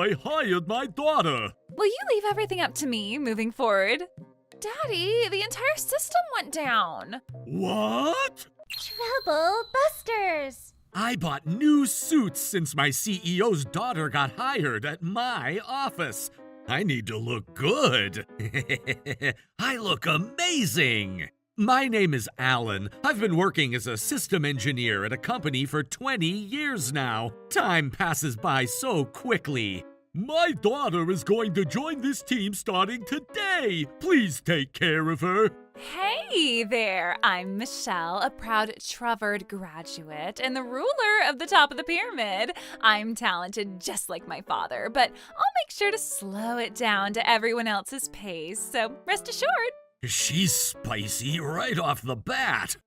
I hired my daughter. Will you leave everything up to me moving forward? Daddy, the entire system went down. What? Trouble busters! I bought new suits since my CEO's daughter got hired at my office. I need to look good. I look amazing. My name is Alan. I've been working as a system engineer at a company for 20 years now. Time passes by so quickly. My daughter is going to join this team starting today. Please take care of her. Hey there, I'm Michelle, a proud Travard graduate and the ruler of the top of the pyramid. I'm talented just like my father, but I'll make sure to slow it down to everyone else's pace, so rest assured. She's spicy right off the bat.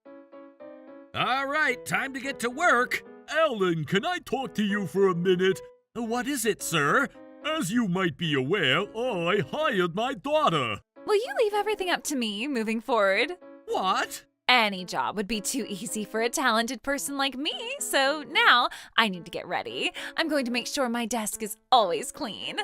All right, time to get to work. Alan, can I talk to you for a minute? What is it, sir? As you might be aware, I hired my daughter. Will you leave everything up to me moving forward? What? Any job would be too easy for a talented person like me, so now I need to get ready. I'm going to make sure my desk is always clean.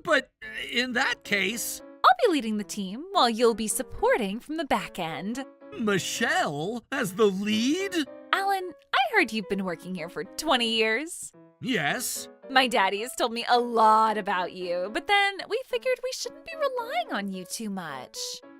But in that case... I'll be leading the team while you'll be supporting from the back end. Michelle as the lead? Alan, I heard you've been working here for 20 years. Yes. My daddy has told me a lot about you, but then we figured we shouldn't be relying on you too much.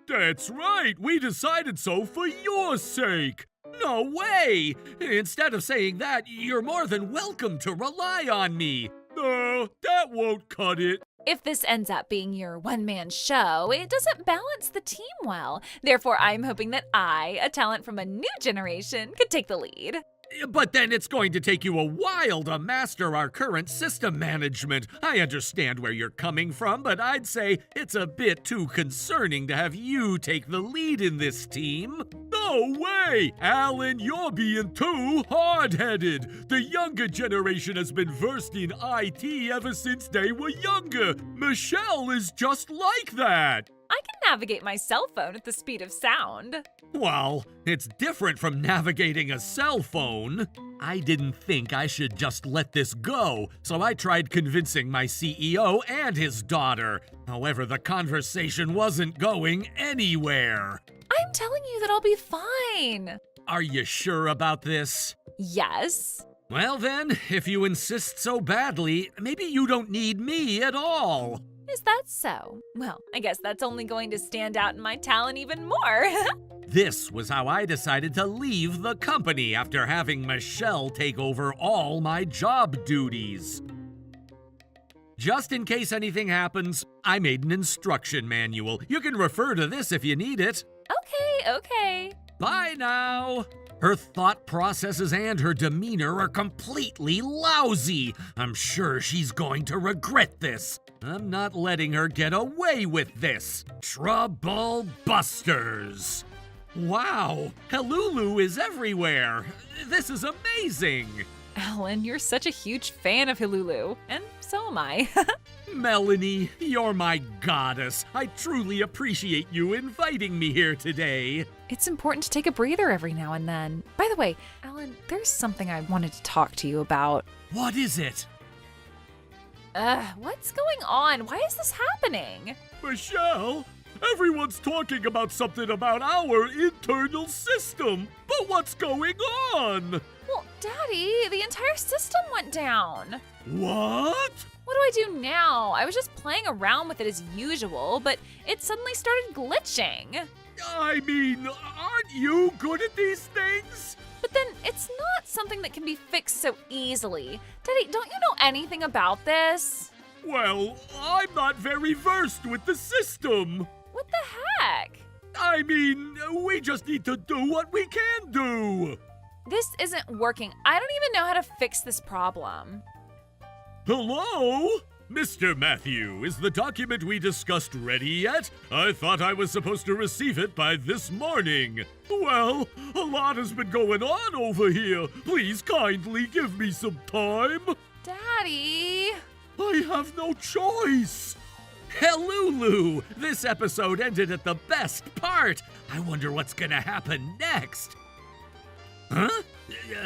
That's right. We decided so for your sake. No way. Instead of saying that, you're more than welcome to rely on me. No, that won't cut it. If this ends up being your one-man show, it doesn't balance the team well. Therefore, I'm hoping that I, a talent from a new generation, could take the lead. But then it's going to take you a while to master our current system management. I understand where you're coming from, but I'd say it's a bit too concerning to have you take the lead in this team. No way! Alan, you're being too hard-headed. The younger generation has been versed in IT ever since they were younger. Michelle is just like that. I can navigate my cell phone at the speed of sound. Well, it's different from navigating a cell phone. I didn't think I should just let this go, so I tried convincing my CEO and his daughter. However, the conversation wasn't going anywhere. I'm telling you that I'll be fine. Are you sure about this? Yes. Well then, if you insist so badly, maybe you don't need me at all. Is that so? Well, I guess that's only going to stand out in my talent even more. This was how I decided to leave the company after having Michelle take over all my job duties. Just in case anything happens, I made an instruction manual. You can refer to this if you need it. Okay. Bye now. Her thought processes and her demeanor are completely lousy. I'm sure she's going to regret this. I'm not letting her get away with this. Trouble busters. Wow, Helulu is everywhere. This is amazing. Alan, you're such a huge fan of Hilulu, and so am I. Melanie, you're my goddess. I truly appreciate you inviting me here today. It's important to take a breather every now and then. By the way, Alan, there's something I wanted to talk to you about. What is it? What's going on? Why is this happening? Michelle, everyone's talking about something about our internal system. But what's going on? Well, Daddy, the entire system went down. What? What do I do now? I was just playing around with it as usual, but it suddenly started glitching. I mean, aren't you good at these things? But then it's not something that can be fixed so easily. Daddy, don't you know anything about this? Well, I'm not very versed with the system. What the heck? I mean, we just need to do what we can do. This isn't working. I don't even know how to fix this problem. Hello? Mr. Matthew, is the document we discussed ready yet? I thought I was supposed to receive it by this morning. Well, a lot has been going on over here. Please kindly give me some time. Daddy! I have no choice. Helulu! This episode ended at the best part. I wonder what's gonna happen next. Huh?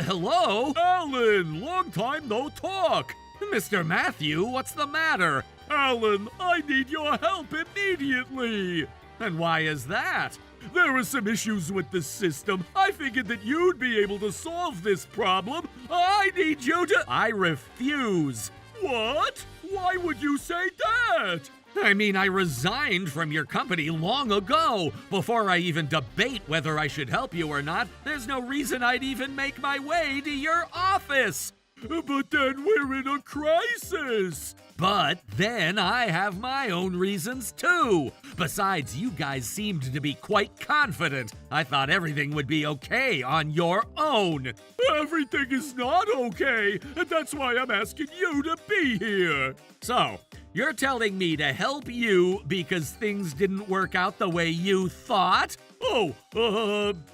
Hello? Alan, long time no talk. Mr. Matthew, what's the matter? Alan, I need your help immediately. And why is that? There are some issues with the system. I figured that you'd be able to solve this problem. I need you to— I refuse. What? Why would you say that? I mean, I resigned from your company long ago. Before I even debate whether I should help you or not, there's no reason I'd even make my way to your office. But then we're in a crisis. But then I have my own reasons too. Besides, you guys seemed to be quite confident. I thought everything would be okay on your own. Everything is not okay, and that's why I'm asking you to be here. So, you're telling me to help you because things didn't work out the way you thought? Oh,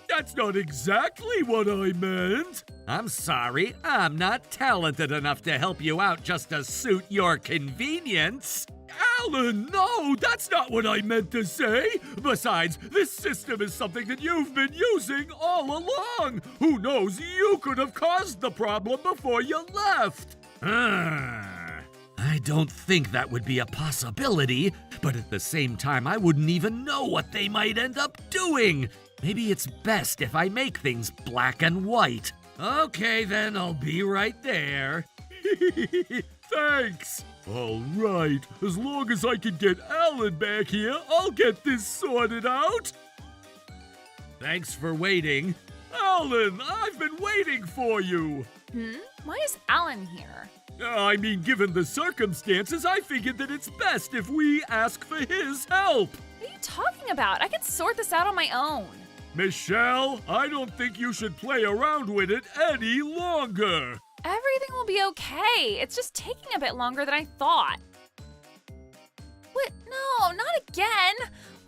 that's not exactly what I meant. I'm sorry, I'm not talented enough to help you out just to suit your convenience. Alan, no, that's not what I meant to say. Besides, this system is something that you've been using all along. Who knows, you could have caused the problem before you left. I don't think that would be a possibility, but at the same time, I wouldn't even know what they might end up doing. Maybe it's best if I make things black and white. Okay, then I'll be right there. Thanks. All right, as long as I can get Alan back here, I'll get this sorted out. Thanks for waiting. Alan, I've been waiting for you. Why is Alan here? I mean, given the circumstances, I figured that it's best if we ask for his help. What are you talking about? I can sort this out on my own. Michelle, I don't think you should play around with it any longer. Everything will be okay. It's just taking a bit longer than I thought. What? No, not again.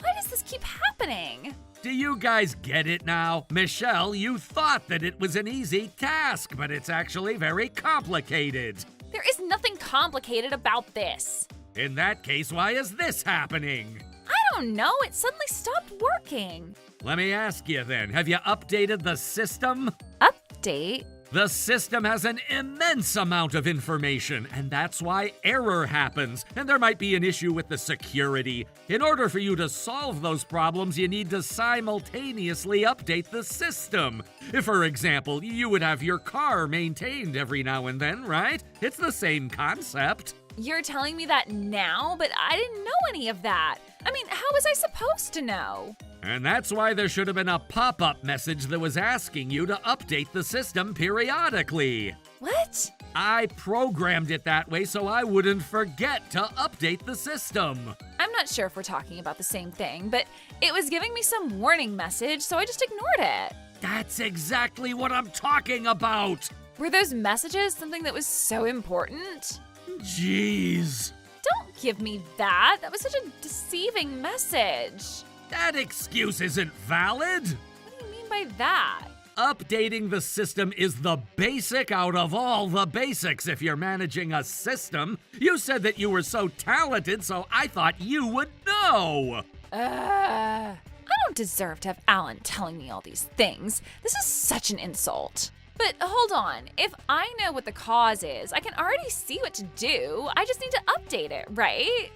Why does this keep happening? Do you guys get it now? Michelle, you thought that it was an easy task, but it's actually very complicated. There is nothing complicated about this. In that case, why is this happening? I don't know. It suddenly stopped working. Let me ask you then, have you updated the system? Update? The system has an immense amount of information, and that's why error happens, and there might be an issue with the security. In order for you to solve those problems, you need to simultaneously update the system. If, for example, you would have your car maintained every now and then, right? It's the same concept. You're telling me that now, but I didn't know any of that. I mean, how was I supposed to know? And that's why there should have been a pop-up message that was asking you to update the system periodically. What? I programmed it that way so I wouldn't forget to update the system. I'm not sure if we're talking about the same thing, but it was giving me some warning message, so I just ignored it. That's exactly what I'm talking about. Were those messages something that was so important? Jeez. Don't give me that. That was such a deceiving message. That excuse isn't valid. What do you mean by that? Updating the system is the basic out of all the basics if you're managing a system. You said that you were so talented, so I thought you would know. I don't deserve to have Alan telling me all these things. This is such an insult. But hold on, if I know what the cause is, I can already see what to do. I just need to update it, right?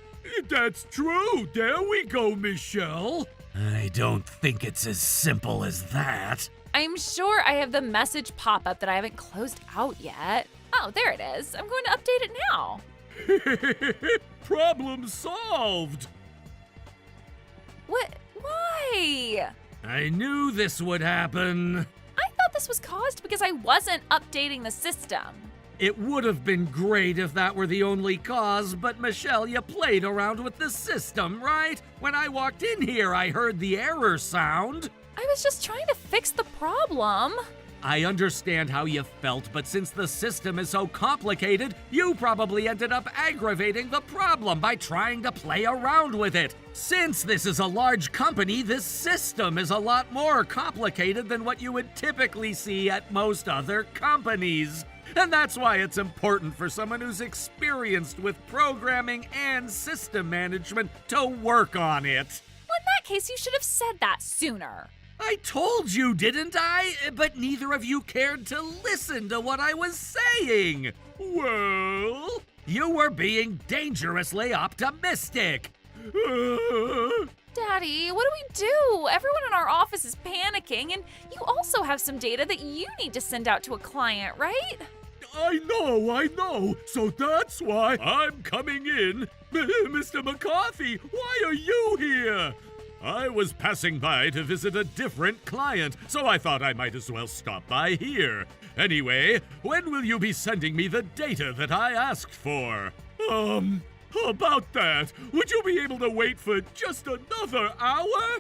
That's true. There we go, Michelle. I don't think it's as simple as that. I'm sure I have the message pop-up that I haven't closed out yet. Oh, there it is. I'm going to update it now. Problem solved. What? Why? I knew this would happen. I thought this was caused because I wasn't updating the system. It would have been great if that were the only cause, but Michelle, you played around with the system, right? When I walked in here, I heard the error sound. I was just trying to fix the problem. I understand how you felt, but since the system is so complicated, you probably ended up aggravating the problem by trying to play around with it. Since this is a large company, this system is a lot more complicated than what you would typically see at most other companies. And that's why it's important for someone who's experienced with programming and system management to work on it. Well, in that case, you should have said that sooner. I told you, didn't I? But neither of you cared to listen to what I was saying. Well, you were being dangerously optimistic. Daddy, what do we do? Everyone in our office is panicking, and you also have some data that you need to send out to a client, right? I know. So that's why I'm coming in. Mr. McCarthy, why are you here? I was passing by to visit a different client, so I thought I might as well stop by here. Anyway, when will you be sending me the data that I asked for? About that, would you be able to wait for just another hour?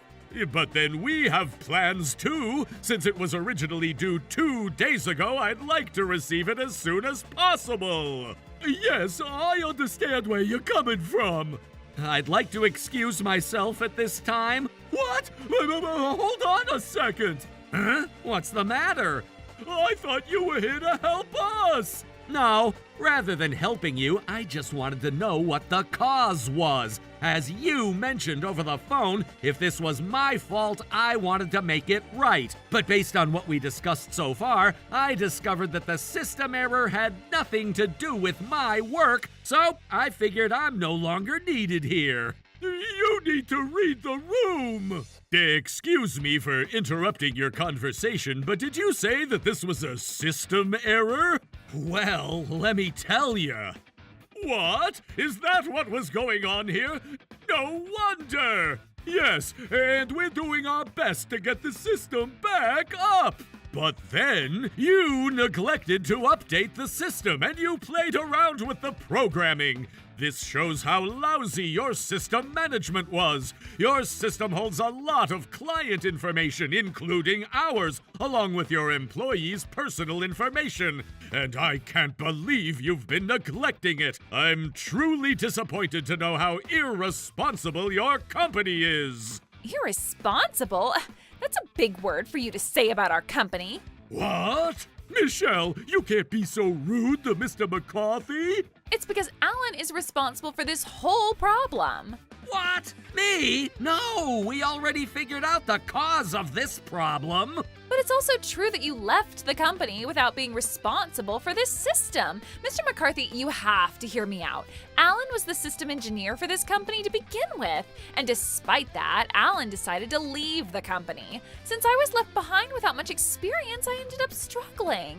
But then we have plans too. Since it was originally due 2 days ago, I'd like to receive it as soon as possible. Yes, I understand where you're coming from. I'd like to excuse myself at this time. What? Hold on a second. Huh? What's the matter? I thought you were here to help us. No, rather than helping you, I just wanted to know what the cause was. As you mentioned over the phone, if this was my fault, I wanted to make it right. But based on what we discussed so far, I discovered that the system error had nothing to do with my work, so I figured I'm no longer needed here. You need to read the room. Excuse me for interrupting your conversation, but did you say that this was a system error? Well, let me tell you. What? Is that what was going on here? No wonder! Yes, and we're doing our best to get the system back up. But then, you neglected to update the system and you played around with the programming. This shows how lousy your system management was. Your system holds a lot of client information, including ours, along with your employees' personal information. And I can't believe you've been neglecting it. I'm truly disappointed to know how irresponsible your company is. Irresponsible? That's a big word for you to say about our company. What? Michelle, you can't be so rude to Mr. McCarthy. It's because Alan is responsible for this whole problem. What? Me? No, we already figured out the cause of this problem. But it's also true that you left the company without being responsible for this system. Mr. McCarthy, you have to hear me out. Alan was the system engineer for this company to begin with. And despite that, Alan decided to leave the company. Since I was left behind without much experience, I ended up struggling.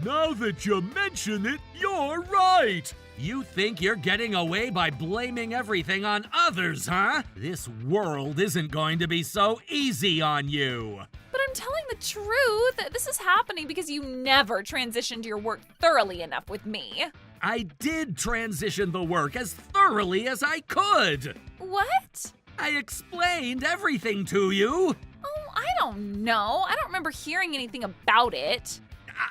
Now that you mention it, you're right. You think you're getting away by blaming everything on others, huh? This world isn't going to be so easy on you. But I'm telling the truth. This is happening because you never transitioned your work thoroughly enough with me. I did transition the work as thoroughly as I could. What? I explained everything to you. Oh, I don't know. I don't remember hearing anything about it.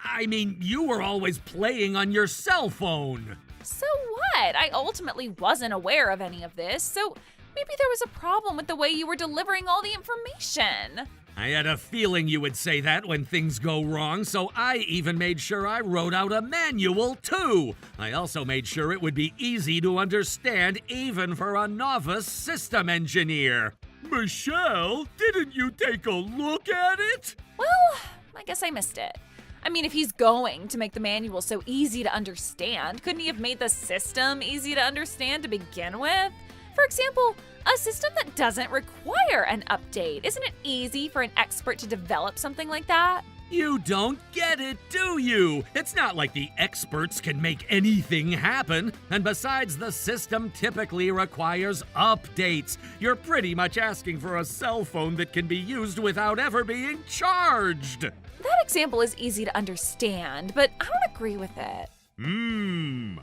I mean, you were always playing on your cell phone. So what? I ultimately wasn't aware of any of this, so maybe there was a problem with the way you were delivering all the information. I had a feeling you would say that when things go wrong, so I even made sure I wrote out a manual, too. I also made sure it would be easy to understand, even for a novice system engineer. Michelle, didn't you take a look at it? Well, I guess I missed it. I mean, if he's going to make the manual so easy to understand, couldn't he have made the system easy to understand to begin with? For example, a system that doesn't require an update. Isn't it easy for an expert to develop something like that? You don't get it, do you? It's not like the experts can make anything happen. And besides, the system typically requires updates. You're pretty much asking for a cell phone that can be used without ever being charged. That example is easy to understand, but I don't agree with it.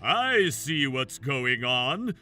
I see what's going on.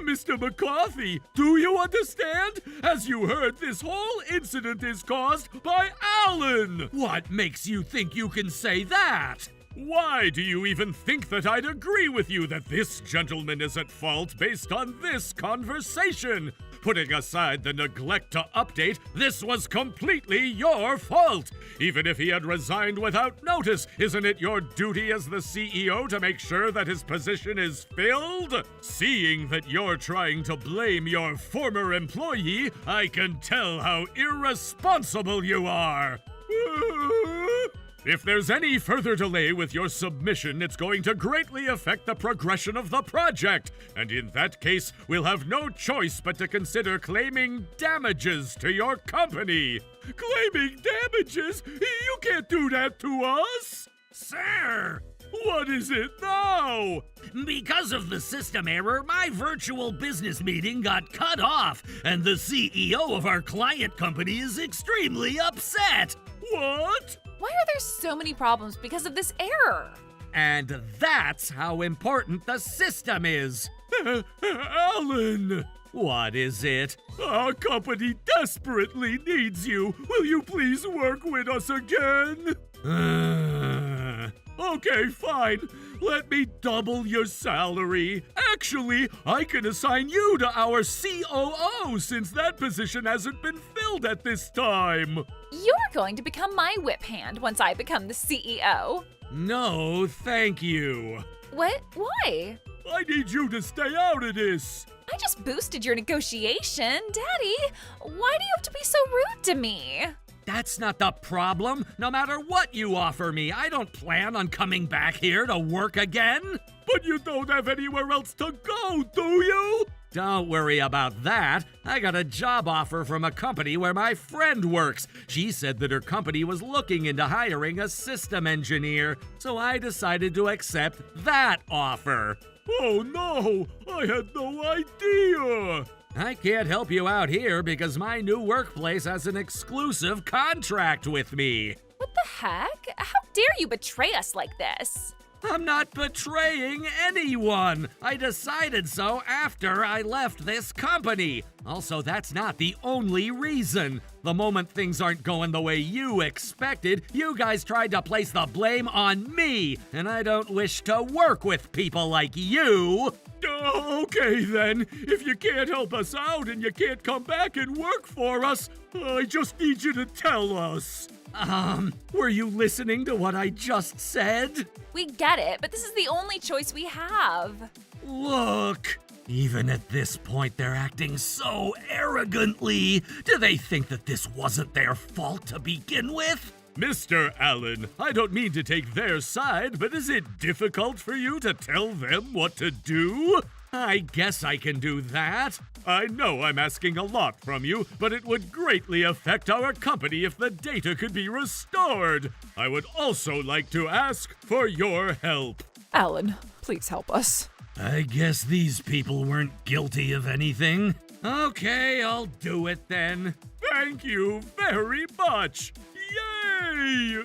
Mr. McCarthy, do you understand? As you heard, this whole incident is caused by Alan. What makes you think you can say that? Why do you even think that I'd agree with you that this gentleman is at fault based on this conversation? Putting aside the neglect to update, this was completely your fault. Even if he had resigned without notice, isn't it your duty as the CEO to make sure that his position is filled? Seeing that you're trying to blame your former employee, I can tell how irresponsible you are. If there's any further delay with your submission, it's going to greatly affect the progression of the project. And in that case, we'll have no choice but to consider claiming damages to your company. Claiming damages? You can't do that to us! Sir! What is it now? Because of the system error, my virtual business meeting got cut off, and the CEO of our client company is extremely upset. What? Why are there so many problems because of this error? And that's how important the system is. Alan! What is it? Our company desperately needs you. Will you please work with us again? Okay, fine. Let me double your salary. Actually, I can assign you to our COO since that position hasn't been filled at this time. You're going to become my whip hand once I become the CEO. No, thank you. What? Why? I need you to stay out of this. I just boosted your negotiation. Daddy, why do you have to be so rude to me? That's not the problem. No matter what you offer me, I don't plan on coming back here to work again. But you don't have anywhere else to go, do you? Don't worry about that. I got a job offer from a company where my friend works. She said that her company was looking into hiring a system engineer, so I decided to accept that offer. Oh no, I had no idea. I can't help you out here because my new workplace has an exclusive contract with me. What the heck? How dare you betray us like this? I'm not betraying anyone. I decided so after I left this company. Also, that's not the only reason. The moment things aren't going the way you expected, you guys tried to place the blame on me, and I don't wish to work with people like you. Okay then, if you can't help us out and you can't come back and work for us, I just need you to tell us. Were you listening to what I just said? We get it, but this is the only choice we have. Look, even at this point they're acting so arrogantly. Do they think that this wasn't their fault to begin with? Mr. Allen, I don't mean to take their side, but is it difficult for you to tell them what to do? I guess I can do that. I know I'm asking a lot from you, but it would greatly affect our company if the data could be restored. I would also like to ask for your help. Alan, please help us. I guess these people weren't guilty of anything. Okay, I'll do it then. Thank you very much. Yay!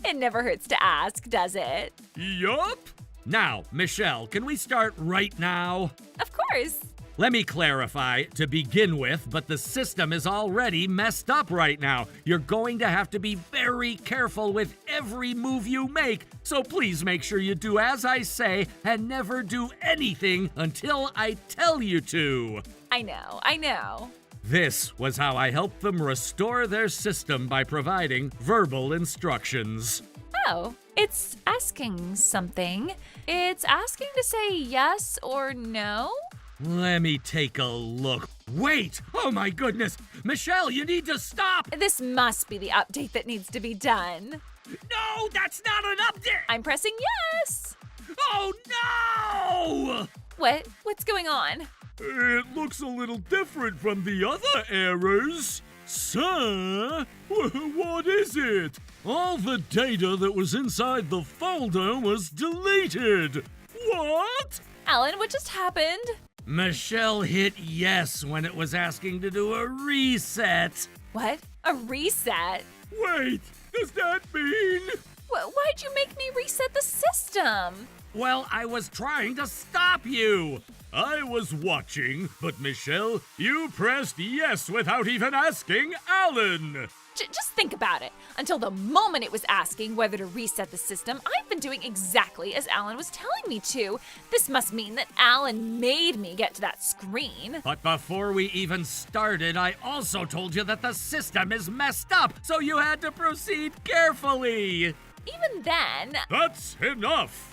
It never hurts to ask, does it? Yup. Now, Michelle, can we start right now? Of course. Let me clarify to begin with, but the system is already messed up right now. You're going to have to be very careful with every move you make, so please make sure you do as I say and never do anything until I tell you to. I know. This was how I helped them restore their system by providing verbal instructions. Oh, it's asking something. It's asking to say yes or no? Let me take a look. Wait! Oh my goodness! Michelle, you need to stop! This must be the update that needs to be done. No, that's not an update! I'm pressing yes! Oh no! What's going on? It looks a little different from the other errors. Sir, what is it? All the data that was inside the folder was deleted. What? Alan, what just happened? Michelle hit yes when it was asking to do a reset. What? A reset? Wait, does that mean? Why'd you make me reset the system? Well, I was trying to stop you. I was watching, but Michelle, you pressed yes without even asking Alan. Just think about it. Until the moment it was asking whether to reset the system, I've been doing exactly as Alan was telling me to. This must mean that Alan made me get to that screen. But before we even started, I also told you that the system is messed up, so you had to proceed carefully. Even then, That's enough!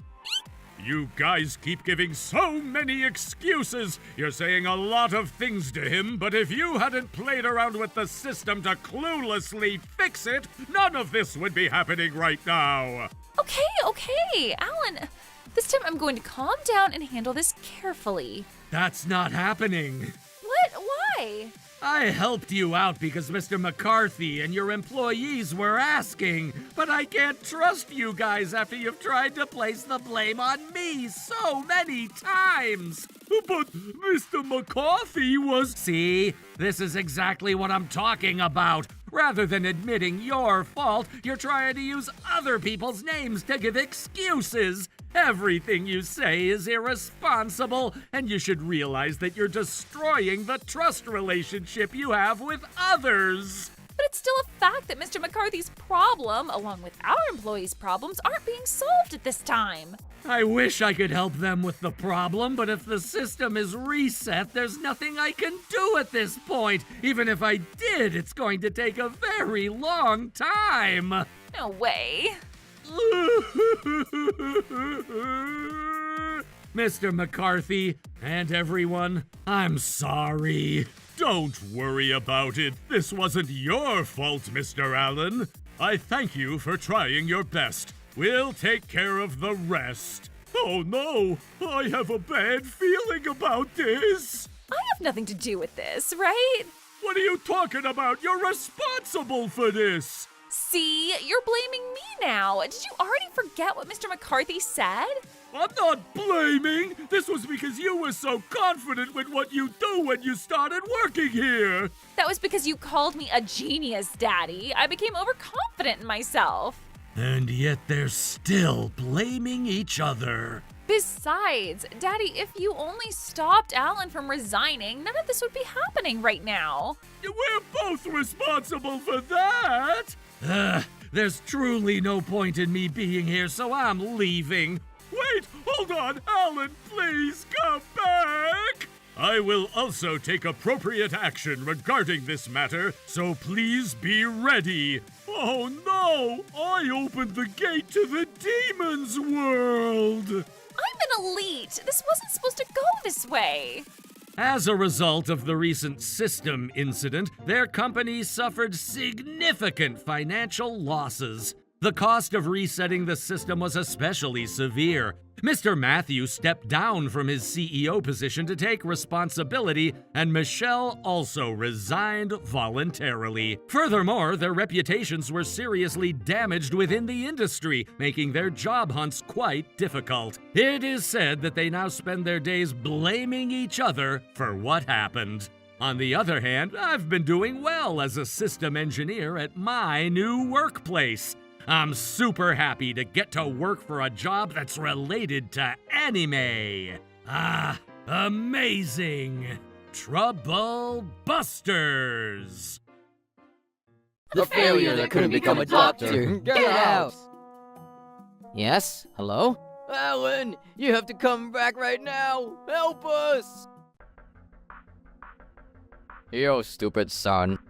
You guys keep giving so many excuses. You're saying a lot of things to him, but if you hadn't played around with the system to cluelessly fix it, none of this would be happening right now. Okay, Alan. This time I'm going to calm down and handle this carefully. That's not happening. What? Why? I helped you out because Mr. McCarthy and your employees were asking, but I can't trust you guys after you've tried to place the blame on me so many times. But Mr. McCarthy was... See, this is exactly what I'm talking about. Rather than admitting your fault, you're trying to use other people's names to give excuses. Everything you say is irresponsible, and you should realize that you're destroying the trust relationship you have with others. But it's still a fact that Mr. McCarthy's problem, along with our employees' problems, aren't being solved at this time. I wish I could help them with the problem, but if the system is reset, there's nothing I can do at this point. Even if I did, it's going to take a very long time. No way. Mr. McCarthy and everyone, I'm sorry. Don't worry about it. This wasn't your fault, Mr. Allen. I thank you for trying your best. We'll take care of the rest. Oh no, I have a bad feeling about this. I have nothing to do with this, right? What are you talking about? You're responsible for this. See, you're blaming me now. Did you already forget what Mr. McCarthy said? I'm not blaming. This was because you were so confident with what you do when you started working here. That was because you called me a genius, Daddy. I became overconfident in myself. And yet they're still blaming each other. Besides, Daddy, if you only stopped Alan from resigning, none of this would be happening right now. We're both responsible for that. There's truly no point in me being here, so I'm leaving. Wait, hold on, Alan, please come back. I will also take appropriate action regarding this matter, so please be ready. Oh no, I opened the gate to the demon's world. I'm an elite. This wasn't supposed to go this way. As a result of the recent system incident, their company suffered significant financial losses. The cost of resetting the system was especially severe. Mr. Matthew stepped down from his CEO position to take responsibility, and Michelle also resigned voluntarily. Furthermore, their reputations were seriously damaged within the industry, making their job hunts quite difficult. It is said that they now spend their days blaming each other for what happened. On the other hand, I've been doing well as a system engineer at my new workplace. I'm super happy to get to work for a job that's related to anime. Amazing. Trouble Busters. The failure that couldn't become a doctor. Get out! Yes? Hello? Alan, you have to come back right now! Help us! Yo, stupid son.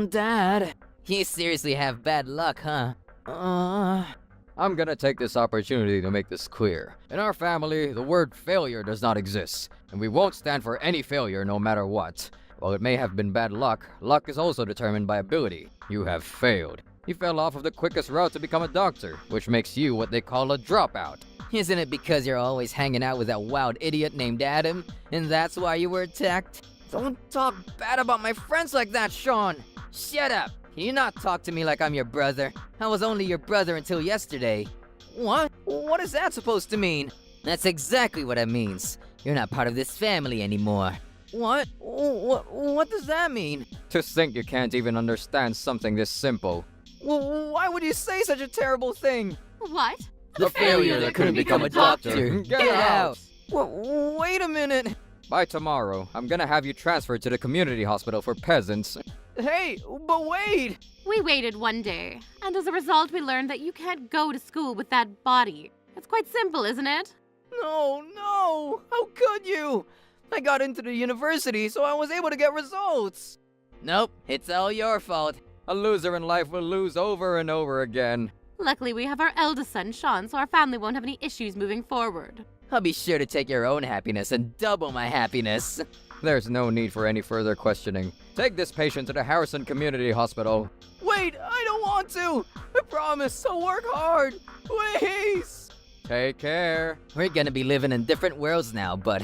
Dad, you seriously have bad luck, huh? I'm gonna take this opportunity to make this clear. In our family, the word failure does not exist, and we won't stand for any failure no matter what. While it may have been bad luck, luck is also determined by ability. You have failed. You fell off of the quickest route to become a doctor, which makes you what they call a dropout. Isn't it because you're always hanging out with that wild idiot named Adam, and that's why you were attacked? Don't talk bad about my friends like that, Sean! Shut up! Can you not talk to me like I'm your brother? I was only your brother until yesterday. What? What is that supposed to mean? That's exactly what it means. You're not part of this family anymore. What? What does that mean? To think you can't even understand something this simple. Why would you say such a terrible thing? What? The failure that couldn't become a doctor. Get out! Wait a minute! By tomorrow, I'm gonna have you transferred to the community hospital for peasants. Hey, but wait! We waited one day, and as a result, we learned that you can't go to school with that body. It's quite simple, isn't it? No! How could you? I got into the university, so I was able to get results. Nope, it's all your fault. A loser in life will lose over and over again. Luckily, we have our eldest son, Sean, so our family won't have any issues moving forward. I'll be sure to take your own happiness and double my happiness. There's no need for any further questioning. Take this patient to the Harrison Community Hospital. Wait, I don't want to! I promise, I'll work hard! Please! Take care. We're gonna be living in different worlds now, but,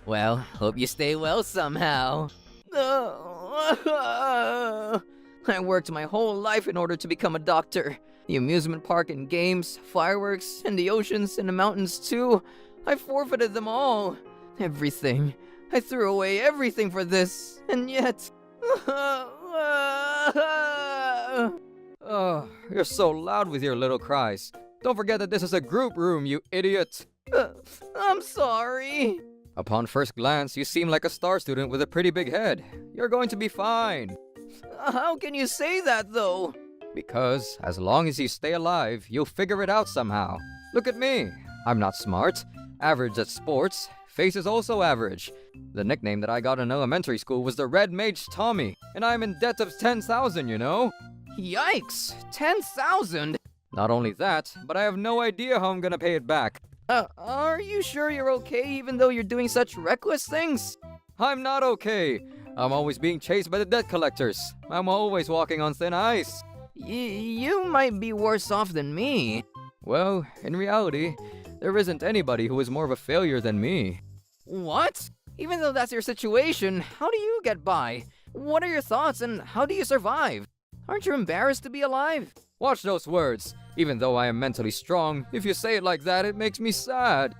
well, hope you stay well somehow. I worked my whole life in order to become a doctor. The amusement park and games, fireworks, and the oceans and the mountains too. I forfeited them all. Everything. I threw away everything for this, and yet... Oh, you're so loud with your little cries. Don't forget that this is a group room, you idiot. I'm sorry. Upon first glance, you seem like a star student with a pretty big head. You're going to be fine. How can you say that, though? Because as long as you stay alive, you'll figure it out somehow. Look at me. I'm not smart, average at sports, face is also average. The nickname that I got in elementary school was the Red Mage Tommy, and I'm in debt of 10,000, you know? Yikes! 10,000? Not only that, but I have no idea how I'm gonna pay it back. Are you sure you're okay even though you're doing such reckless things? I'm not okay. I'm always being chased by the debt collectors. I'm always walking on thin ice. You might be worse off than me. Well, in reality, there isn't anybody who is more of a failure than me. What? Even though that's your situation, how do you get by? What are your thoughts and how do you survive? Aren't you embarrassed to be alive? Watch those words. Even though I am mentally strong, if you say it like that, it makes me sad.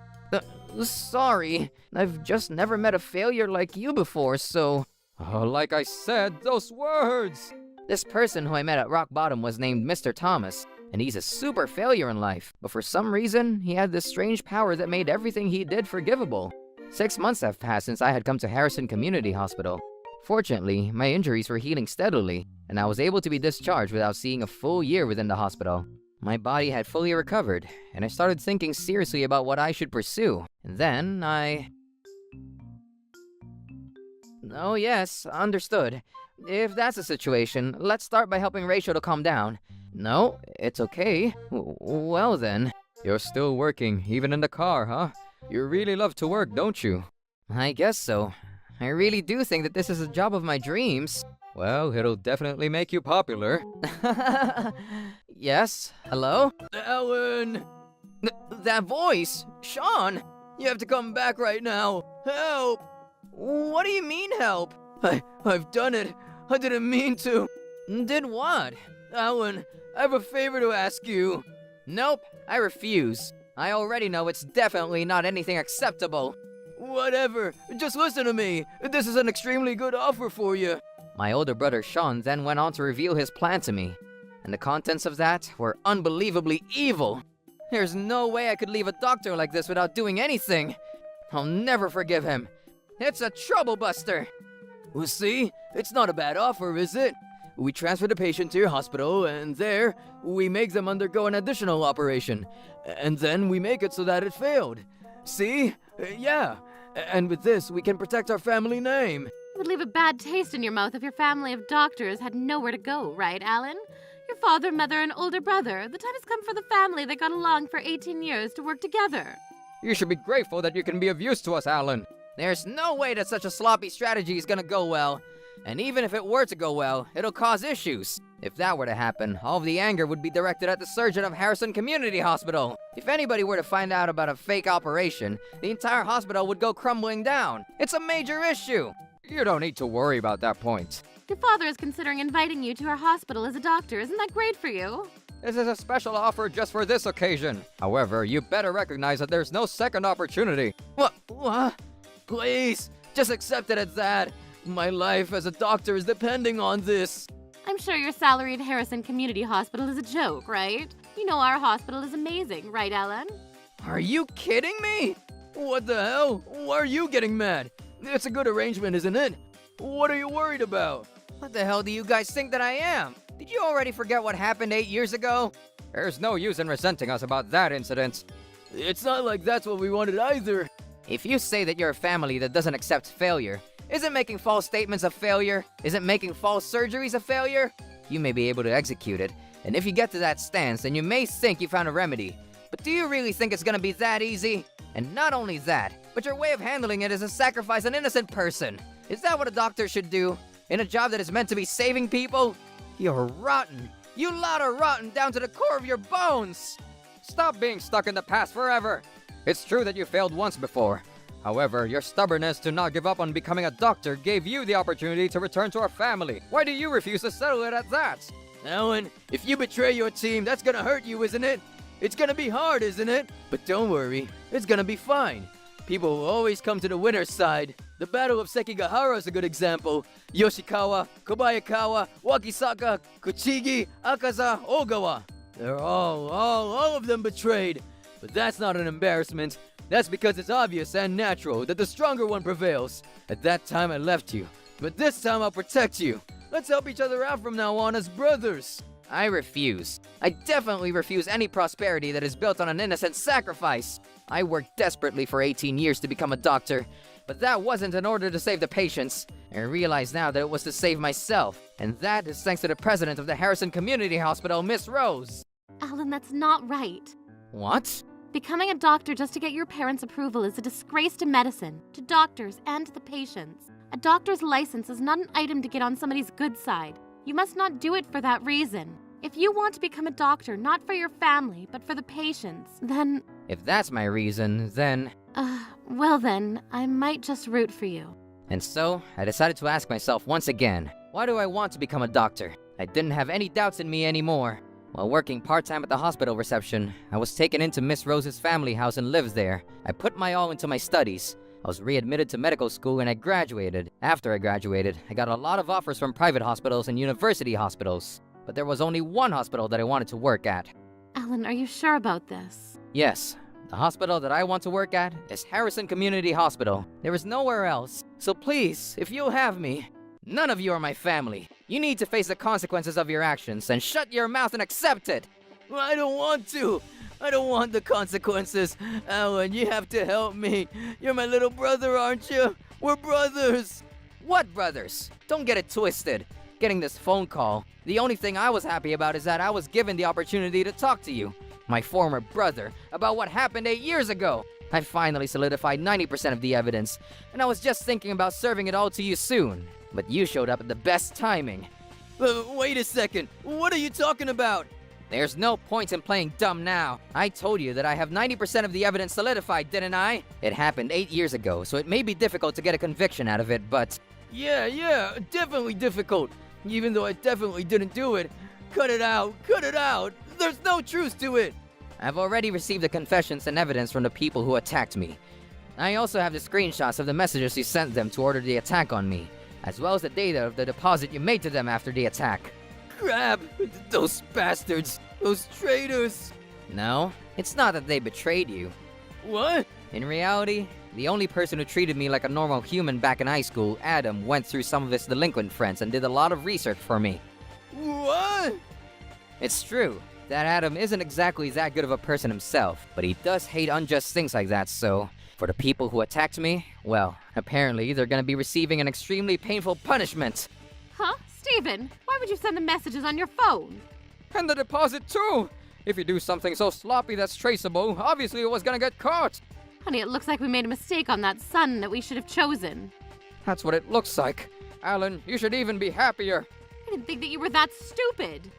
Sorry. I've just never met a failure like you before, so... like I said, those words! This person who I met at rock bottom was named Mr. Thomas, and he's a super failure in life, but for some reason, he had this strange power that made everything he did forgivable. 6 months have passed since I had come to Harrison Community Hospital. Fortunately, my injuries were healing steadily, and I was able to be discharged without seeing a full year within the hospital. My body had fully recovered, and I started thinking seriously about what I should pursue. And then Oh yes, understood. If that's the situation, let's start by helping Rachel to calm down. No, it's okay. Well then. You're still working, even in the car, huh? You really love to work, don't you? I guess so. I really do think that this is a job of my dreams. Well, it'll definitely make you popular. Yes? Hello? Ellen! That voice! Sean! You have to come back right now! Help! What do you mean, help? I've done it. I didn't mean to. Did what? Ellen, I have a favor to ask you. Nope, I refuse. I already know it's definitely not anything acceptable. Whatever, just listen to me. This is an extremely good offer for you. My older brother Sean then went on to reveal his plan to me, and the contents of that were unbelievably evil. There's no way I could leave a doctor like this without doing anything. I'll never forgive him. It's a trouble buster. Well, see, it's not a bad offer, is it? We transfer the patient to your hospital, and there, we make them undergo an additional operation. And then we make it so that it failed. See? Yeah. And with this, we can protect our family name. It would leave a bad taste in your mouth if your family of doctors had nowhere to go, right, Alan? Your father, mother, and older brother. The time has come for the family that got along for 18 years to work together. You should be grateful that you can be of use to us, Alan. There's no way that such a sloppy strategy is gonna go well. And even if it were to go well, it'll cause issues. If that were to happen, all of the anger would be directed at the surgeon of Harrison Community Hospital. If anybody were to find out about a fake operation, the entire hospital would go crumbling down. It's a major issue. You don't need to worry about that point. Your father is considering inviting you to our hospital as a doctor. Isn't that great for you? This is a special offer just for this occasion. However, you better recognize that there's no second opportunity. What? Please, just accept it as that. My life as a doctor is depending on this. I'm sure your salary at Harrison Community Hospital is a joke, right? You know our hospital is amazing, right, Ellen? Are you kidding me? What the hell? Why are you getting mad? It's a good arrangement, isn't it? What are you worried about? What the hell do you guys think that I am? Did you already forget what happened 8 years ago? There's no use in resenting us about that incident. It's not like that's what we wanted either. If you say that you're a family that doesn't accept failure, isn't making false statements a failure? Isn't making false surgeries a failure? You may be able to execute it, and if you get to that stance, then you may think you found a remedy. But do you really think it's gonna be that easy? And not only that, but your way of handling it is to sacrifice an innocent person. Is that what a doctor should do? In a job that is meant to be saving people? You're rotten. You lot are rotten down to the core of your bones. Stop being stuck in the past forever. It's true that you failed once before. However, your stubbornness to not give up on becoming a doctor gave you the opportunity to return to our family. Why do you refuse to settle it at that? Alan, if you betray your team, that's gonna hurt you, isn't it? It's gonna be hard, isn't it? But don't worry, it's gonna be fine. People will always come to the winner's side. The Battle of Sekigahara is a good example. Yoshikawa, Kobayakawa, Wakisaka, Kuchigi, Akaza, Ogawa. They're all of them betrayed. But that's not an embarrassment. That's because it's obvious and natural that the stronger one prevails. At that time I left you, but this time I'll protect you. Let's help each other out from now on as brothers. I refuse. I definitely refuse any prosperity that is built on an innocent sacrifice. I worked desperately for 18 years to become a doctor, but that wasn't in order to save the patients. I realize now that it was to save myself, and that is thanks to the president of the Harrison Community Hospital, Miss Rose. Alan, that's not right. What? Becoming a doctor just to get your parents' approval is a disgrace to medicine, to doctors, and to the patients. A doctor's license is not an item to get on somebody's good side. You must not do it for that reason. If you want to become a doctor, not for your family, but for the patients, then... If that's my reason, then... Well then, I might just root for you. And so, I decided to ask myself once again, why do I want to become a doctor? I didn't have any doubts in me anymore. While working part-time at the hospital reception, I was taken into Miss Rose's family house and lived there. I put my all into my studies. I was readmitted to medical school and I graduated. After I graduated, I got a lot of offers from private hospitals and university hospitals. But there was only one hospital that I wanted to work at. Alan, are you sure about this? Yes, the hospital that I want to work at is Harrison Community Hospital. There is nowhere else. So please, if you'll have me, none of you are my family. You need to face the consequences of your actions and shut your mouth and accept it. I don't want to. I don't want the consequences. Alan, you have to help me. You're my little brother, aren't you? We're brothers. What brothers? Don't get it twisted. Getting this phone call, the only thing I was happy about is that I was given the opportunity to talk to you, my former brother, about what happened 8 years ago. I finally solidified 90% of the evidence, and I was just thinking about serving it all to you soon. But you showed up at the best timing. Wait a second, what are you talking about? There's no point in playing dumb now. I told you that I have 90% of the evidence solidified, didn't I? It happened 8 years ago, so it may be difficult to get a conviction out of it, but... Yeah, definitely difficult. Even though I definitely didn't do it. Cut it out! There's no truth to it! I've already received the confessions and evidence from the people who attacked me. I also have the screenshots of the messages you sent them to order the attack on me, as well as the data of the deposit you made to them after the attack. Crap! Those bastards! Those traitors! No, it's not that they betrayed you. What? In reality, the only person who treated me like a normal human back in high school, Adam, went through some of his delinquent friends and did a lot of research for me. What? It's true. That Adam isn't exactly that good of a person himself, but he does hate unjust things like that, so... For the people who attacked me, well, apparently they're gonna be receiving an extremely painful punishment. Huh? Steven, why would you send the messages on your phone? And the deposit too! If you do something so sloppy that's traceable, obviously it was gonna get caught! Honey, it looks like we made a mistake on that son that we should have chosen. That's what it looks like. Alan, you should even be happier. I didn't think that you were that stupid.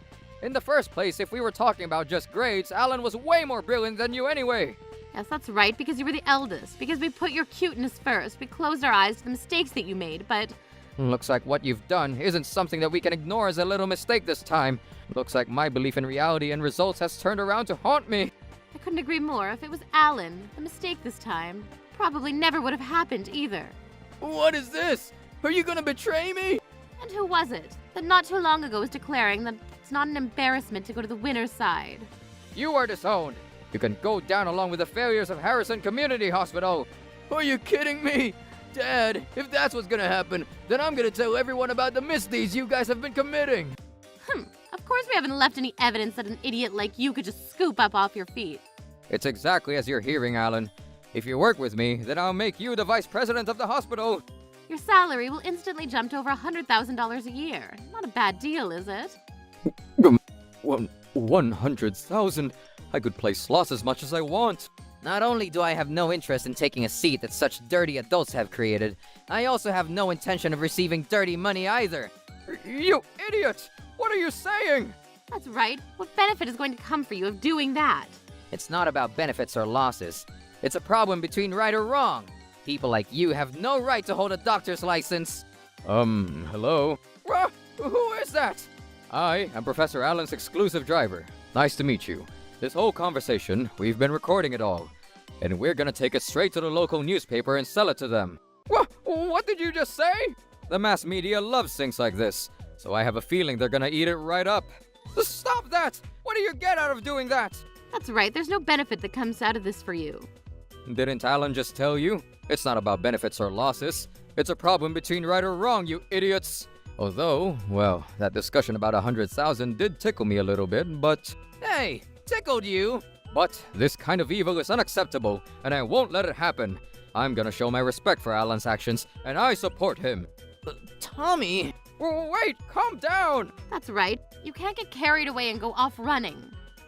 In the first place, if we were talking about just grades, Alan was way more brilliant than you anyway. Yes, that's right, because you were the eldest. Because we put your cuteness first. We closed our eyes to the mistakes that you made, but... Looks like what you've done isn't something that we can ignore as a little mistake this time. Looks like my belief in reality and results has turned around to haunt me. I couldn't agree more. If it was Alan, the mistake this time probably never would have happened either. What is this? Are you gonna betray me? And who was it that not too long ago was declaring that it's not an embarrassment to go to the winner's side? You are disowned. You can go down along with the failures of Harrison Community Hospital. Are you kidding me? Dad, if that's what's gonna happen, then I'm gonna tell everyone about the misdeeds you guys have been committing. Of course we haven't left any evidence that an idiot like you could just scoop up off your feet. It's exactly as you're hearing, Alan. If you work with me, then I'll make you the vice president of the hospital. Your salary will instantly jump to over $100,000 a year. Not a bad deal, is it? 100,000? I could play slots as much as I want. Not only do I have no interest in taking a seat that such dirty adults have created, I also have no intention of receiving dirty money either. You idiot! What are you saying? That's right. What benefit is going to come for you of doing that? It's not about benefits or losses. It's a problem between right or wrong. People like you have no right to hold a doctor's license. Hello? Who is that? I am Professor Allen's exclusive driver. Nice to meet you. This whole conversation, we've been recording it all. And we're gonna take it straight to the local newspaper and sell it to them. What did you just say? The mass media loves things like this, so I have a feeling they're gonna eat it right up. Stop that! What do you get out of doing that? That's right. There's no benefit that comes out of this for you. Didn't Alan just tell you? It's not about benefits or losses. It's a problem between right or wrong, you idiots. Although, well, that discussion about 100,000 did tickle me a little bit, but... Hey, tickled you? But this kind of evil is unacceptable, and I won't let it happen. I'm gonna show my respect for Alan's actions, and I support him. Tommy? Wait, calm down! That's right. You can't get carried away and go off running.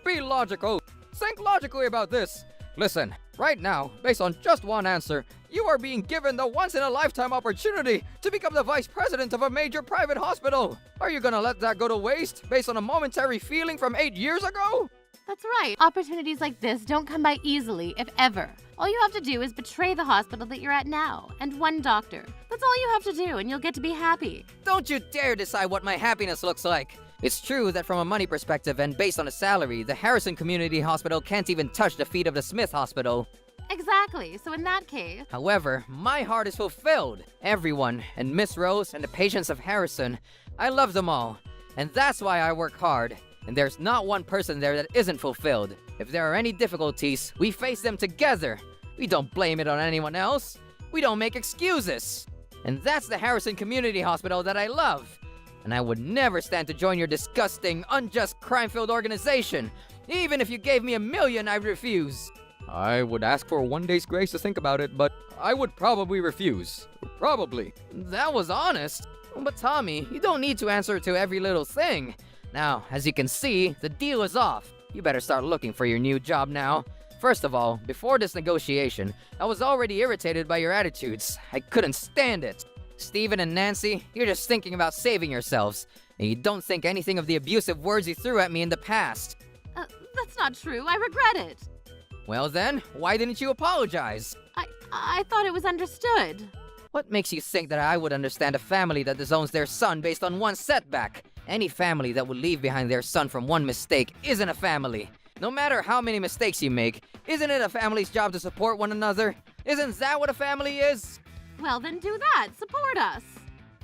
Be logical. Think logically about this. Listen, right now, based on just one answer, you are being given the once-in-a-lifetime opportunity to become the vice president of a major private hospital. Are you gonna let that go to waste based on a momentary feeling from 8 years ago? That's right. Opportunities like this don't come by easily, if ever. All you have to do is betray the hospital that you're at now, and one doctor. That's all you have to do, and you'll get to be happy. Don't you dare decide what my happiness looks like. It's true that from a money perspective and based on a salary, the Harrison Community Hospital can't even touch the feet of the Smith Hospital. Exactly. So in that case... However, my heart is fulfilled. Everyone, and Miss Rose, and the patients of Harrison, I love them all. And that's why I work hard. And there's not one person there that isn't fulfilled. If there are any difficulties, we face them together. We don't blame it on anyone else. We don't make excuses. And that's the Harrison Community Hospital that I love. And I would never stand to join your disgusting, unjust, crime-filled organization. Even if you gave me $1 million, I'd refuse. I would ask for 1 day's grace to think about it, but I would probably refuse. Probably. That was honest. But Tommy, you don't need to answer to every little thing. Now, as you can see, the deal is off. You better start looking for your new job now. First of all, before this negotiation, I was already irritated by your attitudes. I couldn't stand it. Steven and Nancy, you're just thinking about saving yourselves, and you don't think anything of the abusive words you threw at me in the past. That's not true. I regret it. Well then, why didn't you apologize? I thought it was understood. What makes you think that I would understand a family that disowns their son based on one setback? Any family that would leave behind their son from one mistake isn't a family. No matter how many mistakes you make, isn't it a family's job to support one another? Isn't that what a family is? Well, then do that. Support us.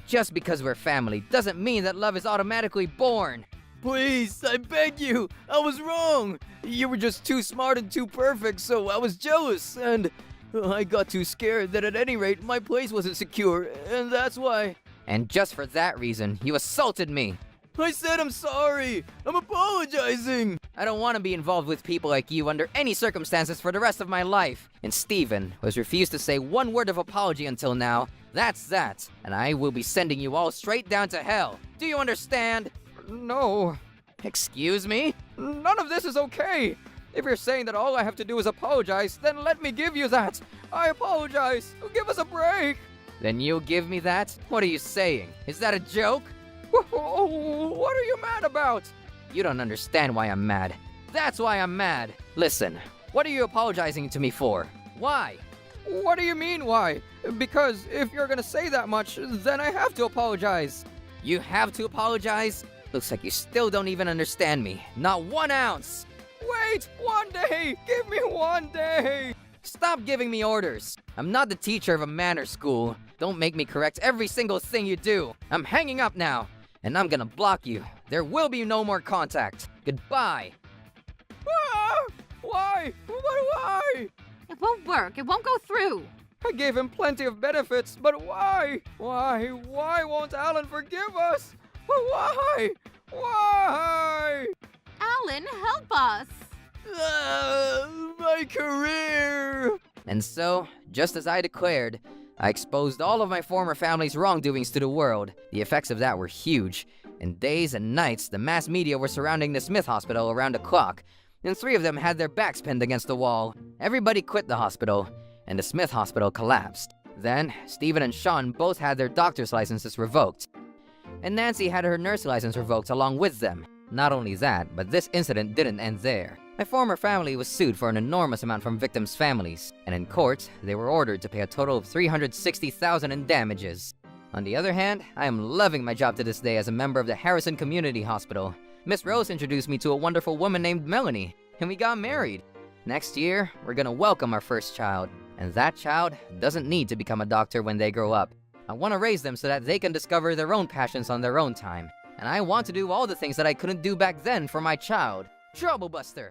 Just because we're family doesn't mean that love is automatically born. Please, I beg you, I was wrong. You were just too smart and too perfect, so I was jealous, and I got too scared that at any rate my place wasn't secure, and that's why. And just for that reason, you assaulted me. I said I'm sorry. I'm apologizing. I don't want to be involved with people like you under any circumstances for the rest of my life. And Steven has refused to say one word of apology until now. That's that. And I will be sending you all straight down to hell. Do you understand? No. Excuse me? None of this is okay. If you're saying that all I have to do is apologize, then let me give you that. I apologize. Give us a break. Then you'll give me that? What are you saying? Is that a joke? What are you mad about? You don't understand why I'm mad. That's why I'm mad. Listen, what are you apologizing to me for? Why? What do you mean, why? Because if you're gonna say that much, then I have to apologize. You have to apologize? Looks like you still don't even understand me. Not 1 ounce. Wait, 1 day! Give me 1 day! Stop giving me orders. I'm not the teacher of a manor school. Don't make me correct every single thing you do. I'm hanging up now. And I'm gonna block you. There will be no more contact. Goodbye. Ah! Why? Why? It won't work. It won't go through. I gave him plenty of benefits, but why? Why won't Alan forgive us? Why? Why? Alan, help us. My career! And so, just as I declared, I exposed all of my former family's wrongdoings to the world. The effects of that were huge. In days and nights, the mass media were surrounding the Smith Hospital around the clock, and 3 of them had their backs pinned against the wall. Everybody quit the hospital, and the Smith Hospital collapsed. Then, Stephen and Sean both had their doctor's licenses revoked. And Nancy had her nurse license revoked along with them. Not only that, but this incident didn't end there. My former family was sued for an enormous amount from victims' families, and in court, they were ordered to pay a total of $360,000 in damages. On the other hand, I am loving my job to this day as a member of the Harrison Community Hospital. Miss Rose introduced me to a wonderful woman named Melanie, and we got married. Next year, we're gonna welcome our first child, and that child doesn't need to become a doctor when they grow up. I want to raise them so that they can discover their own passions on their own time, and I want to do all the things that I couldn't do back then for my child. Troublebuster!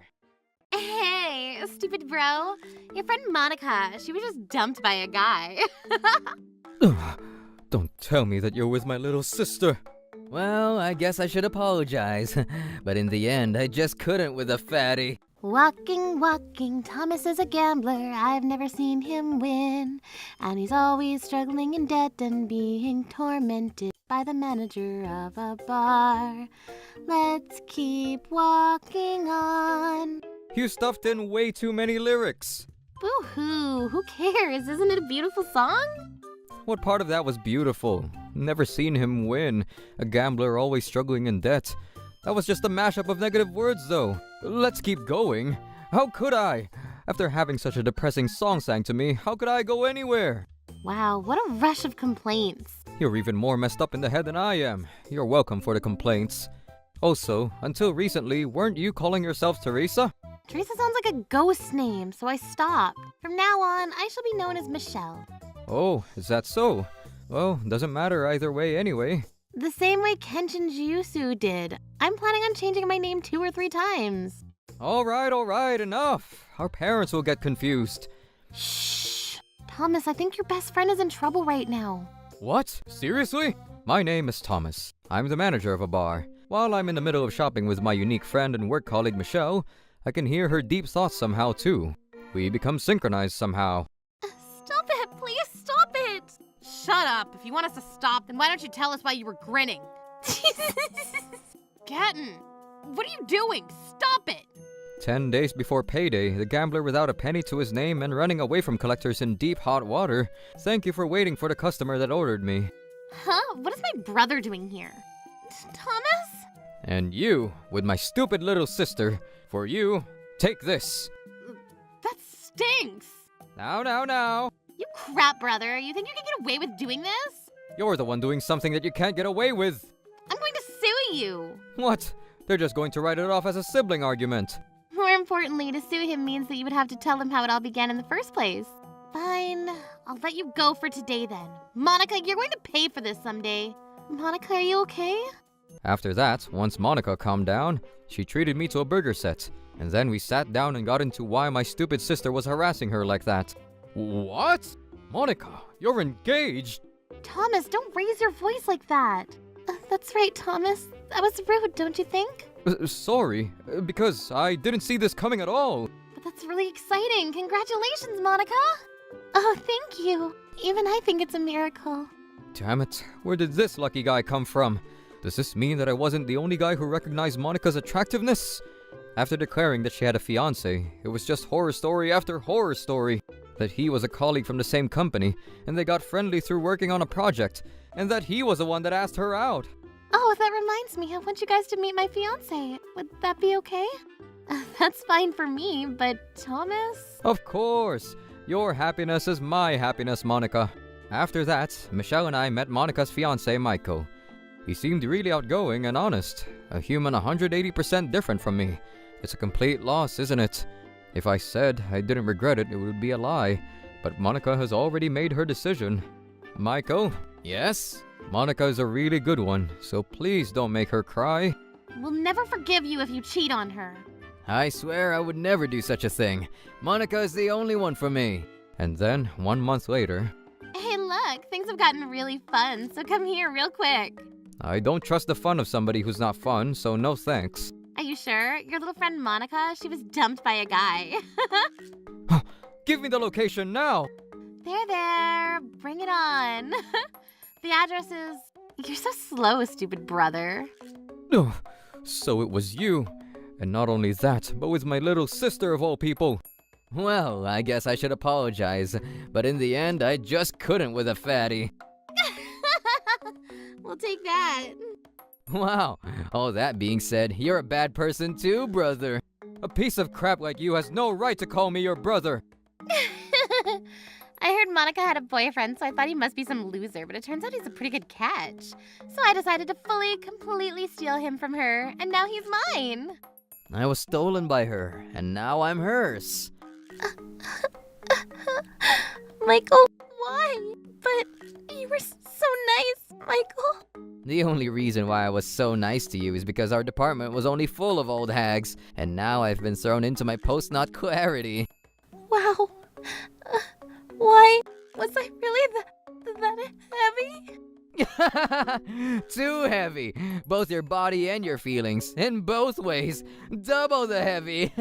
Hey, stupid bro. Your friend Monica, she was just dumped by a guy. Don't tell me that you're with my little sister. Well, I guess I should apologize. But in the end, I just couldn't with a fatty. Walking, Thomas is a gambler. I've never seen him win. And he's always struggling in debt and being tormented by the manager of a bar. Let's keep walking on. You stuffed in way too many lyrics. Boo-hoo, who cares? Isn't it a beautiful song? What part of that was beautiful? Never seen him win. A gambler always struggling in debt. That was just a mashup of negative words, though. Let's keep going. How could I? After having such a depressing song sang to me, how could I go anywhere? Wow, what a rush of complaints. You're even more messed up in the head than I am. You're welcome for the complaints. Also, until recently, weren't you calling yourself Teresa? Teresa sounds like a ghost name, so I stopped. From now on, I shall be known as Michelle. Oh, is that so? Well, doesn't matter either way anyway. The same way Kenshin Jiusu did. I'm planning on changing my name 2 or 3 times. All right, enough. Our parents will get confused. Shh. Thomas, I think your best friend is in trouble right now. What? Seriously? My name is Thomas. I'm the manager of a bar. While I'm in the middle of shopping with my unique friend and work colleague Michelle, I can hear her deep thoughts somehow too. We become synchronized somehow. Stop it, please stop it! Shut up. If you want us to stop, then why don't you tell us why you were grinning? Gatton, what are you doing? Stop it! 10 days before payday, the gambler without a penny to his name and running away from collectors in deep hot water. Thank you for waiting for the customer that ordered me. Huh? What is my brother doing here? Thomas? And you, with my stupid little sister. For you, take this. That stinks! Now. You crap brother, you think you can get away with doing this? You're the one doing something that you can't get away with. I'm going to sue you! What? They're just going to write it off as a sibling argument. More importantly, to sue him means that you would have to tell him how it all began in the first place. Fine, I'll let you go for today then. Monica, you're going to pay for this someday. Monica, are you okay? After that, once Monica calmed down, she treated me to a burger set. And then we sat down and got into why my stupid sister was harassing her like that. What? Monica, you're engaged! Thomas, don't raise your voice like that. That's right, Thomas. That was rude, don't you think? Sorry, because I didn't see this coming at all. But that's really exciting. Congratulations, Monica! Oh, thank you. Even I think it's a miracle. Damn it, where did this lucky guy come from? Does this mean that I wasn't the only guy who recognized Monica's attractiveness? After declaring that she had a fiancé, it was just horror story after horror story. That he was a colleague from the same company, and they got friendly through working on a project, and that he was the one that asked her out. Oh, that reminds me. I want you guys to meet my fiancé. Would that be okay? That's fine for me, but Thomas? Of course. Your happiness is my happiness, Monica. After that, Michelle and I met Monica's fiancé, Michael. He seemed really outgoing and honest. A human 180% different from me. It's a complete loss, isn't it? If I said I didn't regret it, it would be a lie. But Monica has already made her decision. Michael? Yes? Monica is a really good one, so please don't make her cry. We'll never forgive you if you cheat on her. I swear I would never do such a thing. Monica is the only one for me. And then, 1 month later, Hey, look, things have gotten really fun, so come here real quick. I don't trust the fun of somebody who's not fun, so no thanks. Are you sure? Your little friend Monica, she was dumped by a guy. Give me the location now! There, bring it on. The address is... You're so slow, stupid brother. Oh, so it was you. And not only that, but with my little sister of all people. Well, I guess I should apologize, but in the end, I just couldn't with a fatty. We'll take that. Wow, all that being said, you're a bad person too, brother. A piece of crap like you has no right to call me your brother. I heard Monica had a boyfriend, so I thought he must be some loser, but it turns out he's a pretty good catch. So I decided to fully, completely steal him from her, and now he's mine. I was stolen by her, and now I'm hers. Michael, why? But you were so nice, Michael. The only reason why I was so nice to you is because our department was only full of old hags, and now I've been thrown into my post-nut clarity. Wow. Why? Was I really that heavy? Too heavy. Both your body and your feelings. In both ways. Double the heavy.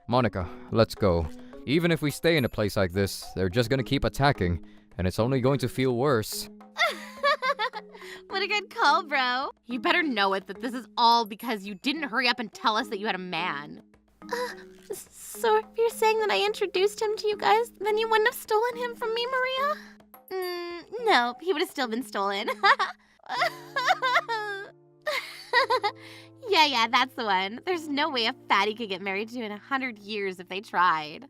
Monica, let's go. Even if we stay in a place like this, they're just gonna keep attacking, and it's only going to feel worse. What a good call, bro. You better know it that this is all because you didn't hurry up and tell us that you had a man. So if you're saying that I introduced him to you guys, then you wouldn't have stolen him from me, Maria? No, he would have still been stolen. Yeah, that's the one. There's no way a fatty could get married to in 100 years if they tried.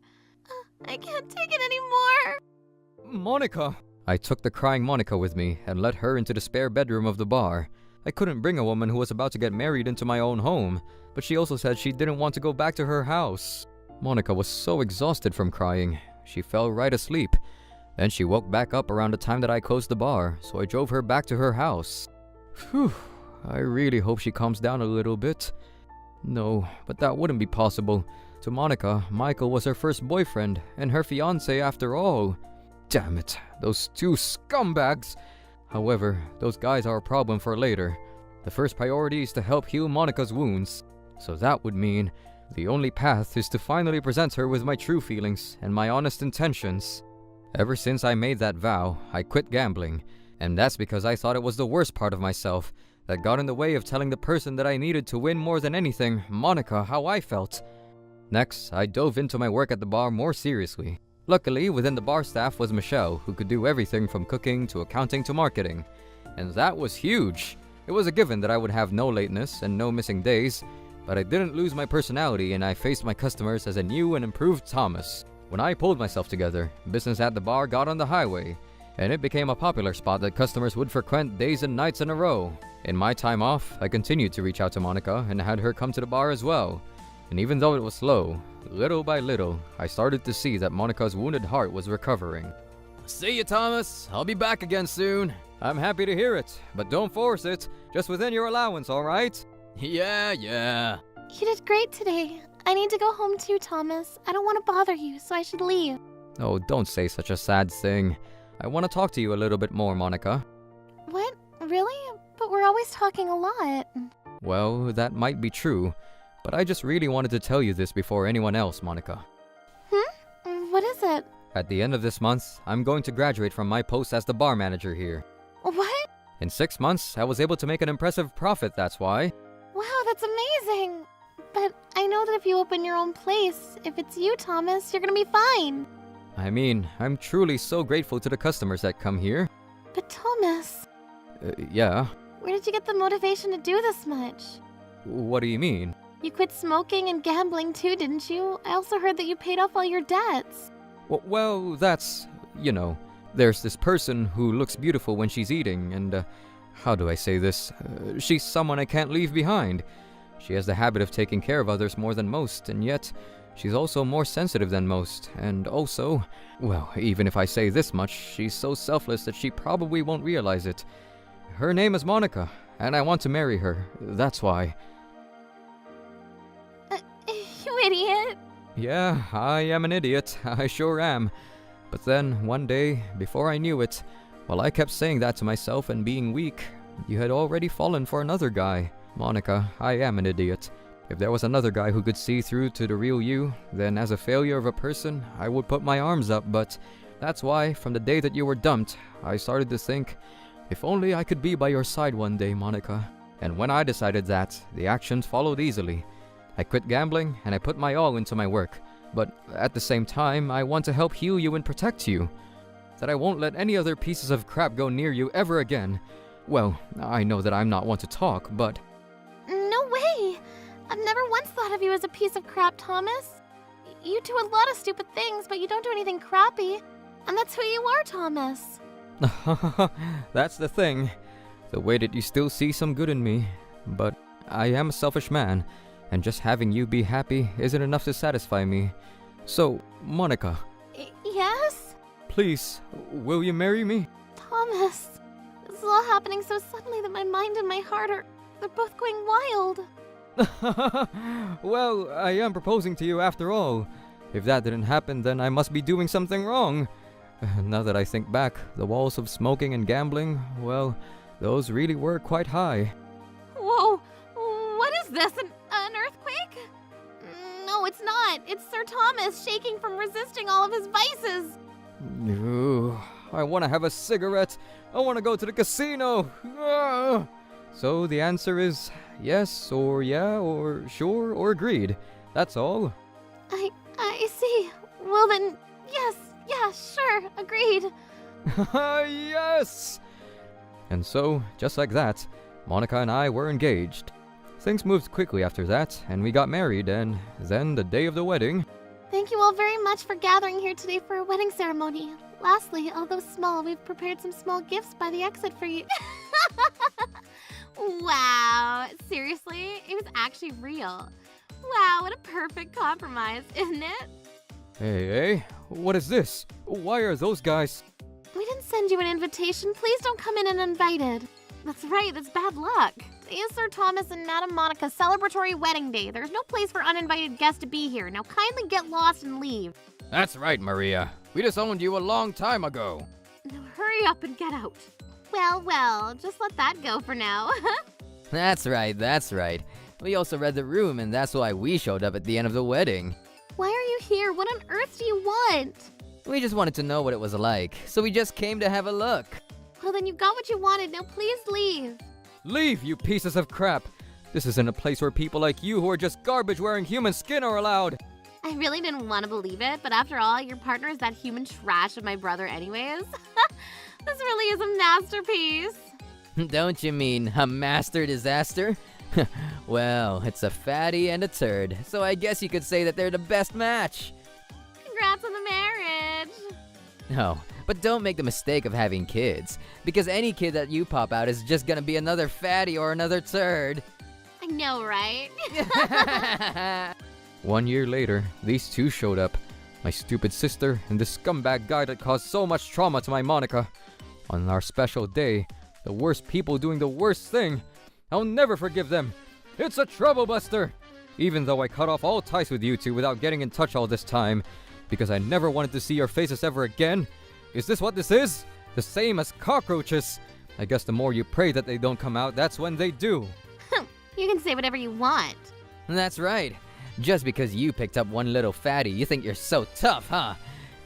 I can't take it anymore. Monica! I took the crying Monica with me and led her into the spare bedroom of the bar. I couldn't bring a woman who was about to get married into my own home, but she also said she didn't want to go back to her house. Monica was so exhausted from crying, she fell right asleep. Then she woke back up around the time that I closed the bar, so I drove her back to her house. Phew, I really hope she calms down a little bit. No, but that wouldn't be possible. To Monica, Michael was her first boyfriend, and her fiancé after all. Damn it, those two scumbags! However, those guys are a problem for later. The first priority is to help heal Monica's wounds. So that would mean the only path is to finally present her with my true feelings and my honest intentions. Ever since I made that vow, I quit gambling, and that's because I thought it was the worst part of myself that got in the way of telling the person that I needed to win more than anything, Monica, how I felt. Next, I dove into my work at the bar more seriously. Luckily, within the bar staff was Michelle, who could do everything from cooking to accounting to marketing. And that was huge. It was a given that I would have no lateness and no missing days, but I didn't lose my personality and I faced my customers as a new and improved Thomas. When I pulled myself together, business at the bar got on the highway, and it became a popular spot that customers would frequent days and nights in a row. In my time off, I continued to reach out to Monica and had her come to the bar as well. And even though it was slow, little by little, I started to see that Monica's wounded heart was recovering. See you, Thomas. I'll be back again soon. I'm happy to hear it, but don't force it. Just within your allowance, all right? Yeah. You did great today. I need to go home too, Thomas. I don't want to bother you, so I should leave. Oh, don't say such a sad thing. I want to talk to you a little bit more, Monica. What? Really? But we're always talking a lot. Well, that might be true, but I just really wanted to tell you this before anyone else, Monica. What is it? At the end of this month, I'm going to graduate from my post as the bar manager here. What? In 6 months, I was able to make an impressive profit, that's why. Wow, that's amazing. But I know that if you open your own place, if it's you, Thomas, you're gonna be fine. I mean, I'm truly so grateful to the customers that come here. But Thomas, Yeah. where did you get the motivation to do this much? What do you mean? You quit smoking and gambling too, didn't you? I also heard that you paid off all your debts. Well, that's, there's this person who looks beautiful when she's eating, and, how do I say this? She's someone I can't leave behind. She has the habit of taking care of others more than most, and yet she's also more sensitive than most, and also, well, even if I say this much, she's so selfless that she probably won't realize it. Her name is Monica, and I want to marry her. That's why. Yeah, I am an idiot. I sure am. But then, one day, before I knew it, while I kept saying that to myself and being weak, you had already fallen for another guy. Monica, I am an idiot. If there was another guy who could see through to the real you, then as a failure of a person, I would put my arms up, but that's why, from the day that you were dumped, I started to think, if only I could be by your side one day, Monica. And when I decided that, the actions followed easily. I quit gambling, and I put my all into my work. But at the same time, I want to help heal you and protect you. That I won't let any other pieces of crap go near you ever again. Well, I know that I'm not one to talk, but... No way! I've never once thought of you as a piece of crap, Thomas. You do a lot of stupid things, but you don't do anything crappy. And that's who you are, Thomas. That's the thing. The way that you still see some good in me. But I am a selfish man, and just having you be happy isn't enough to satisfy me. So, Monica. Yes? Please, will you marry me? Thomas, this is all happening so suddenly that my mind and my heart they're both going wild. Well, I am proposing to you after all. If that didn't happen, then I must be doing something wrong. Now that I think back, the walls of smoking and gambling, well, those really were quite high. Whoa, what is this, an earthquake? No, it's not. It's Sir Thomas shaking from resisting all of his vices. Ooh, I want to have a cigarette. I want to go to the casino. Ah! So the answer is yes, or yeah, or sure, or agreed. That's all. I see. Well then, yes, yeah, sure, agreed. Yes! And so, just like that, Monica and I were engaged. Things moved quickly after that, and we got married, and then the day of the wedding... Thank you all very much for gathering here today for our wedding ceremony. Lastly, although small, we've prepared some small gifts by the exit for you. Wow, seriously? It was actually real. Wow, what a perfect compromise, isn't it? Hey, what is this? Why are those guys... We didn't send you an invitation. Please don't come in uninvited. That's right, that's bad luck. Today is Sir Thomas and Madam Monica's celebratory wedding day. There's no place for uninvited guests to be here. Now kindly get lost and leave. That's right, Maria. We disowned you a long time ago. Now hurry up and get out. Well, just let that go for now. That's right. We also read the room, and that's why we showed up at the end of the wedding. Why are you here? What on earth do you want? We just wanted to know what it was like, so we just came to have a look. Well, then you got what you wanted. Now please leave. Leave, you pieces of crap! This isn't a place where people like you who are just garbage wearing human skin are allowed! I really didn't want to believe it, but after all, your partner is that human trash of my brother anyways. This really is a masterpiece. Don't you mean a master disaster? Well, it's a fatty and a turd, so I guess you could say that they're the best match. Congrats on the marriage. No, but don't make the mistake of having kids, because any kid that you pop out is just gonna be another fatty or another turd. I know, right? 1 year later, these two showed up. My stupid sister and this scumbag guy that caused so much trauma to my Monica. On our special day, the worst people doing the worst thing. I'll never forgive them. It's a trouble buster. Even though I cut off all ties with you two without getting in touch all this time, because I never wanted to see your faces ever again. Is this what this is? The same as cockroaches. I guess the more you pray that they don't come out, that's when they do. You can say whatever you want. That's right. Just because you picked up one little fatty, you think you're so tough, huh?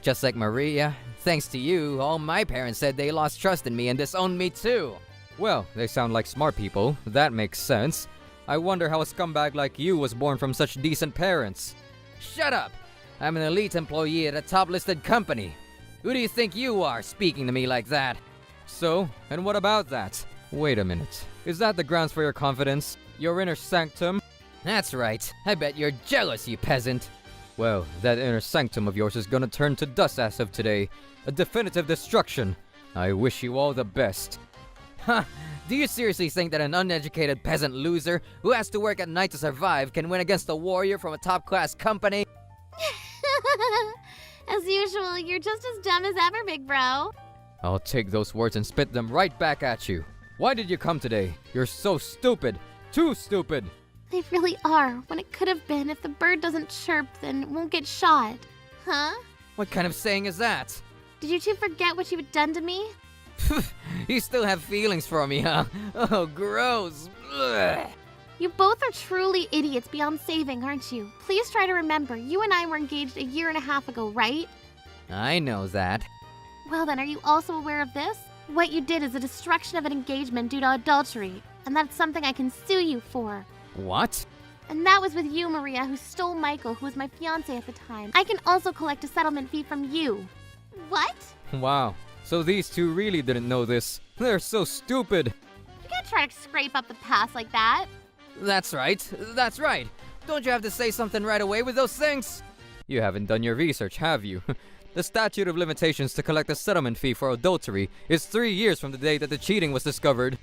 Just like Maria, thanks to you, all my parents said they lost trust in me and disowned me too. Well, they sound like smart people. That makes sense. I wonder how a scumbag like you was born from such decent parents. Shut up! I'm an elite employee at a top-listed company. Who do you think you are, speaking to me like that? So, and what about that? Wait a minute. Is that the grounds for your confidence? Your inner sanctum? That's right. I bet you're jealous, you peasant. Well, that inner sanctum of yours is gonna turn to dust as of today. A definitive destruction. I wish you all the best. Huh, do you seriously think that an uneducated peasant loser who has to work at night to survive can win against a warrior from a top-class company? As usual, you're just as dumb as ever, big bro. I'll take those words and spit them right back at you. Why did you come today? You're so stupid. Too stupid. They really are. When it could have been, if the bird doesn't chirp, then it won't get shot. Huh? What kind of saying is that? Did you two forget what you had done to me? You still have feelings for me, huh? Oh, gross. Ugh. You both are truly idiots beyond saving, aren't you? Please try to remember, you and I were engaged a year and a half ago, right? I know that. Well then, are you also aware of this? What you did is a destruction of an engagement due to adultery, and that's something I can sue you for. What? And that was with you, Maria, who stole Michael, who was my fiancé at the time. I can also collect a settlement fee from you. What? Wow. So these two really didn't know this. They're so stupid. You can't try to scrape up the past like that. That's right. That's right. Don't you have to say something right away with those things? You haven't done your research, have you? The statute of limitations to collect a settlement fee for adultery is 3 years from the day that the cheating was discovered.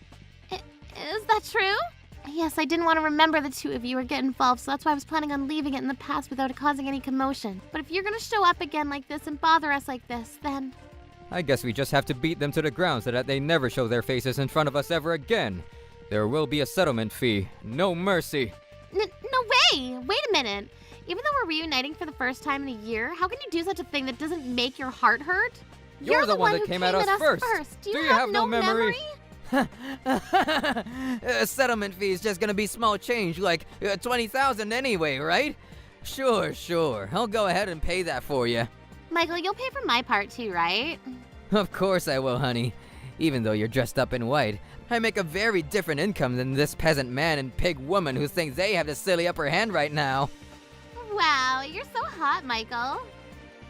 Is that true? Yes, I didn't want to remember the two of you or get involved, so that's why I was planning on leaving it in the past without it causing any commotion. But if you're gonna show up again like this and bother us like this, then... I guess we just have to beat them to the ground so that they never show their faces in front of us ever again. There will be a settlement fee. No mercy. No way! Wait a minute. Even though we're reuniting for the first time in a year, how can you do such a thing that doesn't make your heart hurt? You're the one who that came at us first. Do you have no memory? A settlement fee is just gonna be small change, like 20,000 anyway, right? Sure. I'll go ahead and pay that for you. Michael, you'll pay for my part too, right? Of course I will, honey. Even though you're dressed up in white, I make a very different income than this peasant man and pig woman who thinks they have the silly upper hand right now. Wow, you're so hot, Michael.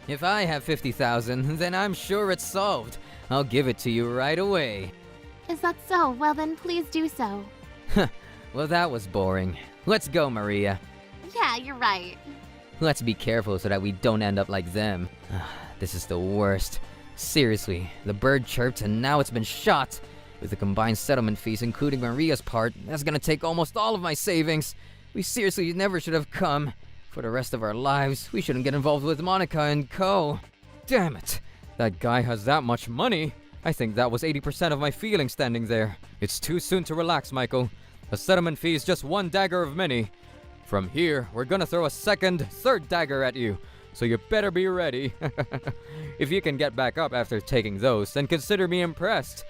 If I have 50,000, then I'm sure it's solved. I'll give it to you right away. Is that so? Well then, please do so. Well, that was boring. Let's go, Maria. Yeah, you're right. Let's be careful so that we don't end up like them. This is the worst. Seriously, the bird chirped and now it's been shot. With the combined settlement fees, including Maria's part, that's gonna take almost all of my savings. We seriously never should have come. For the rest of our lives, we shouldn't get involved with Monica and co. Damn it. That guy has that much money. I think that was 80% of my feelings standing there. It's too soon to relax, Michael. A settlement fee is just one dagger of many. From here, we're gonna throw a second, third dagger at you. So you better be ready. If you can get back up after taking those, then consider me impressed.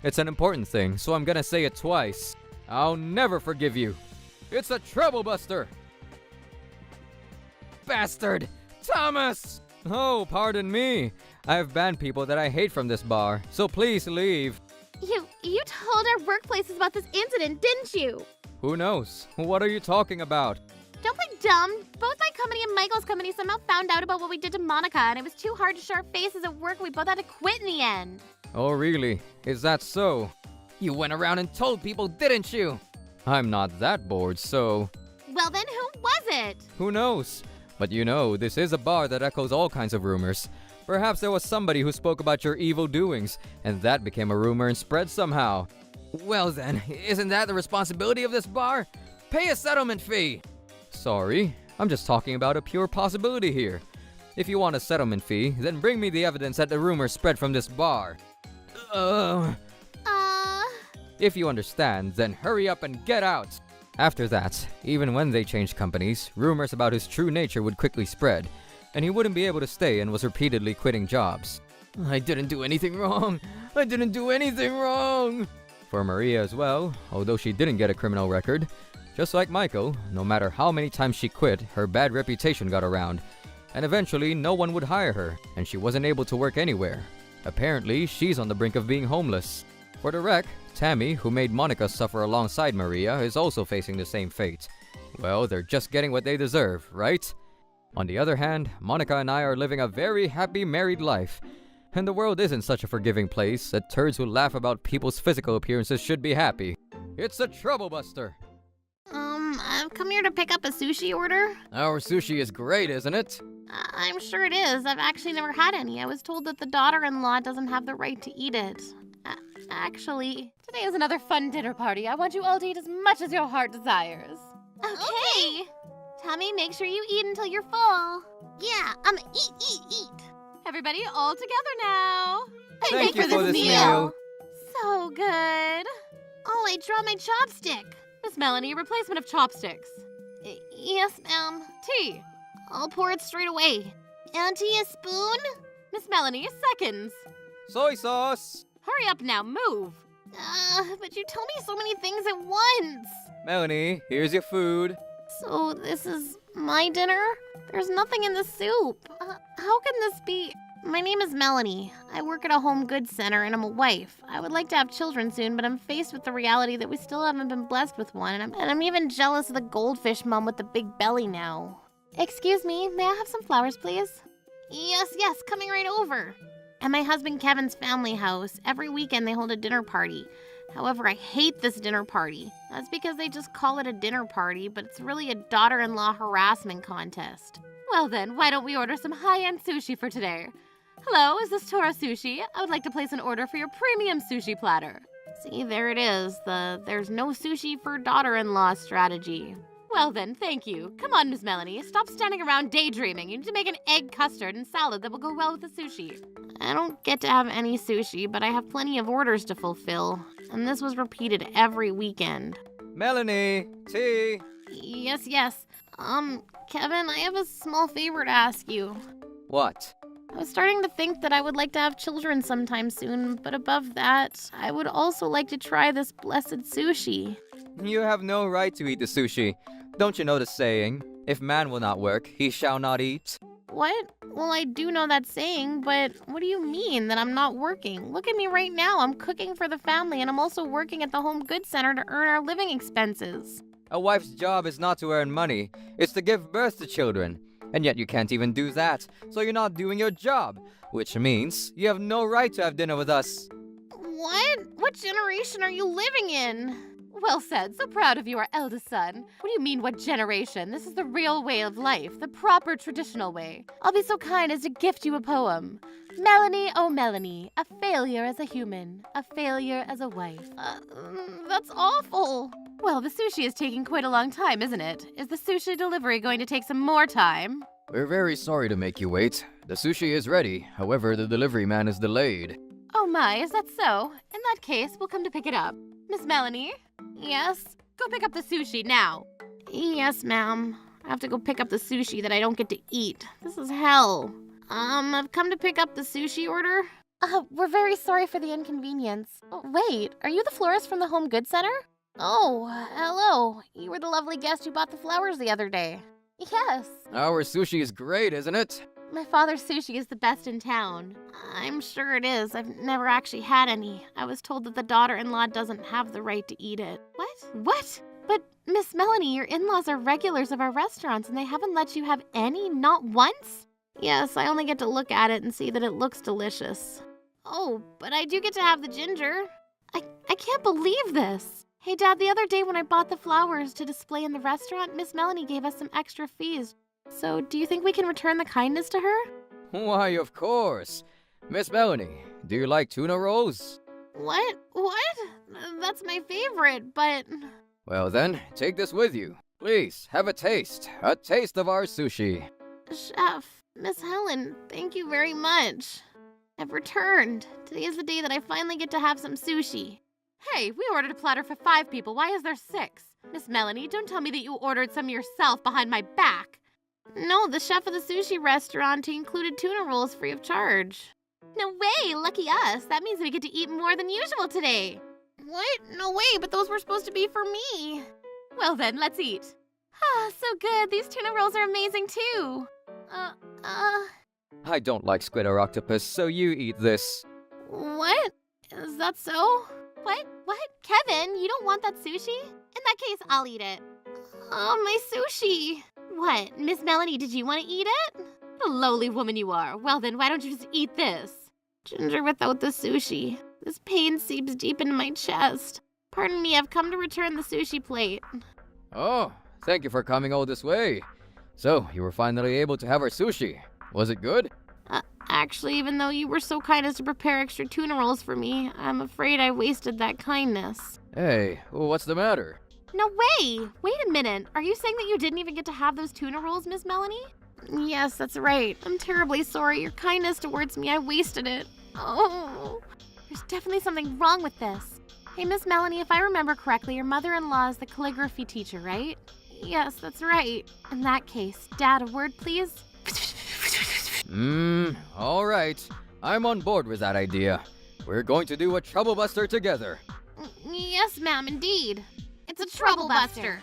It's an important thing, so I'm gonna say it twice. I'll never forgive you. It's a trouble buster! Bastard! Thomas! Oh, pardon me. I have banned people that I hate from this bar, so please leave. You told our workplaces about this incident, didn't you? Who knows? What are you talking about? Don't play dumb. Both my company and Michael's company somehow found out about what we did to Monica, and it was too hard to show our faces at work. We both had to quit in the end. Oh, really? Is that so? You went around and told people, didn't you? I'm not that bored, so... Well then, who was it? Who knows? But you know, this is a bar that echoes all kinds of rumors. Perhaps there was somebody who spoke about your evil doings, and that became a rumor and spread somehow. Well then, isn't that the responsibility of this bar? Pay a settlement fee! Sorry, I'm just talking about a pure possibility here. If you want a settlement fee, then bring me the evidence that the rumor spread from this bar. If you understand, then hurry up and get out! After that, even when they changed companies, rumors about his true nature would quickly spread, and he wouldn't be able to stay and was repeatedly quitting jobs. I didn't do anything wrong! I didn't do anything wrong! For Maria as well, although she didn't get a criminal record, just like Michael, no matter how many times she quit, her bad reputation got around, and eventually no one would hire her, and she wasn't able to work anywhere. Apparently, she's on the brink of being homeless. For the wreck, Tammy, who made Monica suffer alongside Maria, is also facing the same fate. Well, they're just getting what they deserve, right? On the other hand, Monica and I are living a very happy married life. And the world isn't such a forgiving place that turds who laugh about people's physical appearances should be happy. It's a trouble buster! I've come here to pick up a sushi order. Our sushi is great, isn't it? I'm sure it is. I've actually never had any. I was told that the daughter-in-law doesn't have the right to eat it. Actually, today is another fun dinner party. I want you all to eat as much as your heart desires. Okay. Tommy, make sure you eat until you're full. Yeah, eat. Everybody all together now. Thank you for this meal. So good. Oh, I dropped my chopstick. Miss Melanie, replacement of chopsticks. Yes, ma'am. Tea. I'll pour it straight away. Auntie, a spoon? Miss Melanie, seconds. Soy sauce! Hurry up now, move. But you tell me so many things at once. Melanie, here's your food. So this is my dinner? There's nothing in the soup. How can this be? My name is Melanie. I work at a home goods center and I'm a wife. I would like to have children soon, but I'm faced with the reality that we still haven't been blessed with one, and I'm even jealous of the goldfish mom with the big belly now. Excuse me, may I have some flowers, please? Yes, coming right over. At my husband Kevin's family house, every weekend they hold a dinner party. However, I hate this dinner party. That's because they just call it a dinner party, but it's really a daughter-in-law harassment contest. Well then, why don't we order some high-end sushi for today? Hello, is this Tora Sushi? I would like to place an order for your premium sushi platter. See, there it is. There's no sushi for daughter-in-law strategy. Well then, thank you. Come on, Miss Melanie, stop standing around daydreaming. You need to make an egg custard and salad that will go well with the sushi. I don't get to have any sushi, but I have plenty of orders to fulfill. And this was repeated every weekend. Melanie, tea! Yes. Kevin, I have a small favor to ask you. What? I was starting to think that I would like to have children sometime soon, but above that, I would also like to try this blessed sushi. You have no right to eat the sushi. Don't you know the saying? If man will not work, he shall not eat. What? Well, I do know that saying, but what do you mean that I'm not working? Look at me right now. I'm cooking for the family, and I'm also working at the home goods center to earn our living expenses. A wife's job is not to earn money, it's to give birth to children. And yet you can't even do that, so you're not doing your job. Which means you have no right to have dinner with us. What? What generation are you living in? Well said, so proud of you, our eldest son. What do you mean, what generation? This is the real way of life, the proper traditional way. I'll be so kind as to gift you a poem. Melanie, oh Melanie, a failure as a human, a failure as a wife. That's awful. Well, the sushi is taking quite a long time, isn't it? Is the sushi delivery going to take some more time? We're very sorry to make you wait. The sushi is ready, however, the delivery man is delayed. Oh my, is that so? In that case, we'll come to pick it up. Miss Melanie? Yes? Go pick up the sushi now. Yes, ma'am. I have to go pick up the sushi that I don't get to eat. This is hell. I've come to pick up the sushi order. We're very sorry for the inconvenience. Oh, wait, are you the florist from the home goods center? Oh, hello. You were the lovely guest who bought the flowers the other day. Yes. Our sushi is great, isn't it? My father's sushi is the best in town. I'm sure it is. I've never actually had any. I was told that the daughter-in-law doesn't have the right to eat it. What? But, Miss Melanie, your in-laws are regulars of our restaurants and they haven't let you have any, not once? Yes, I only get to look at it and see that it looks delicious. Oh, but I do get to have the ginger. I can't believe this. Hey, Dad, the other day when I bought the flowers to display in the restaurant, Miss Melanie gave us some extra fees. So, do you think we can return the kindness to her? Why, of course. Miss Melanie, do you like tuna rolls? What? That's my favorite, but... Well then, take this with you. Please, have a taste of our sushi. Chef, Miss Helen, thank you very much. I've returned. Today is the day that I finally get to have some sushi. Hey, we ordered a platter for 5 people. Why is there 6? Miss Melanie, don't tell me that you ordered some yourself behind my back. No, the chef of the sushi restaurant, he included tuna rolls free of charge. No way, lucky us. That means we get to eat more than usual today. What? No way, but those were supposed to be for me. Well then, let's eat. Ah, so good. These tuna rolls are amazing too. I don't like squid or octopus, so you eat this. What? Is that so? What? Kevin, you don't want that sushi? In that case, I'll eat it. Oh, my sushi. What? Miss Melanie, did you want to eat it? The lowly woman you are. Well then, why don't you just eat this? Ginger without the sushi. This pain seeps deep into my chest. Pardon me, I've come to return the sushi plate. Oh, thank you for coming all this way. So, you were finally able to have our sushi. Was it good? Actually, even though you were so kind as to prepare extra tuna rolls for me, I'm afraid I wasted that kindness. Hey, what's the matter? No way! Wait a minute. Are you saying that you didn't even get to have those tuna rolls, Miss Melanie? Yes, that's right. I'm terribly sorry. Your kindness towards me, I wasted it. Oh. There's definitely something wrong with this. Hey, Miss Melanie, if I remember correctly, your mother-in-law is the calligraphy teacher, right? Yes, that's right. In that case, Dad, a word, please? All right. I'm on board with that idea. We're going to do a trouble buster together. Yes, ma'am, indeed. It's a trouble buster.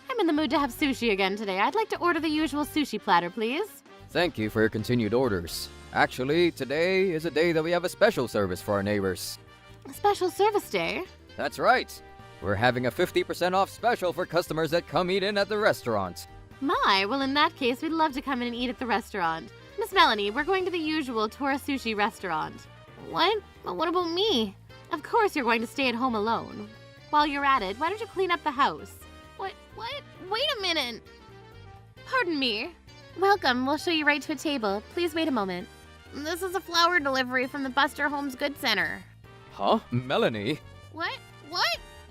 I'm in the mood to have sushi again today. I'd like to order the usual sushi platter, please. Thank you for your continued orders. Actually, today is a day that we have a special service for our neighbors. A special service day? That's right. We're having a 50% off special for customers that come eat in at the restaurant. My, well, in that case, we'd love to come in and eat at the restaurant. Miss Melanie, we're going to the usual Tora Sushi restaurant. What? But what about me? Of course you're going to stay at home alone. While you're at it, why don't you clean up the house? What? Wait a minute. Pardon me. Welcome, we'll show you right to a table. Please wait a moment. This is a flower delivery from the Buster Homes Goods Center. Huh? Melanie? What?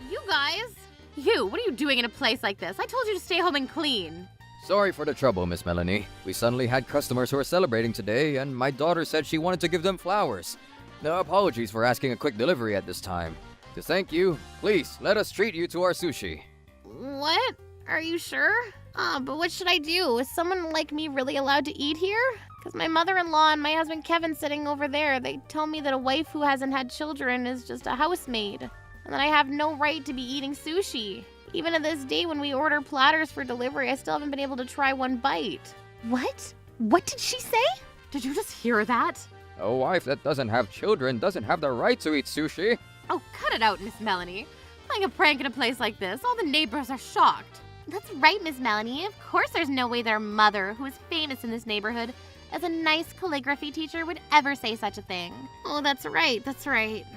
You guys? You, what are you doing in a place like this? I told you to stay home and clean. Sorry for the trouble, Miss Melanie. We suddenly had customers who were celebrating today, and my daughter said she wanted to give them flowers. No apologies for asking a quick delivery at this time. To thank you, please let us treat you to our sushi. What? Are you sure? But what should I do? Is someone like me really allowed to eat here? Because my mother-in-law and my husband Kevin sitting over there, they tell me that a wife who hasn't had children is just a housemaid, and that I have no right to be eating sushi. Even to this day, when we order platters for delivery, I still haven't been able to try one bite. What? What did she say? Did you just hear that? A wife that doesn't have children doesn't have the right to eat sushi. Oh, cut it out, Miss Melanie. Playing a prank in a place like this, all the neighbors are shocked. That's right, Miss Melanie. Of course there's no way their mother, who is famous in this neighborhood as a nice calligraphy teacher, would ever say such a thing. Oh, that's right.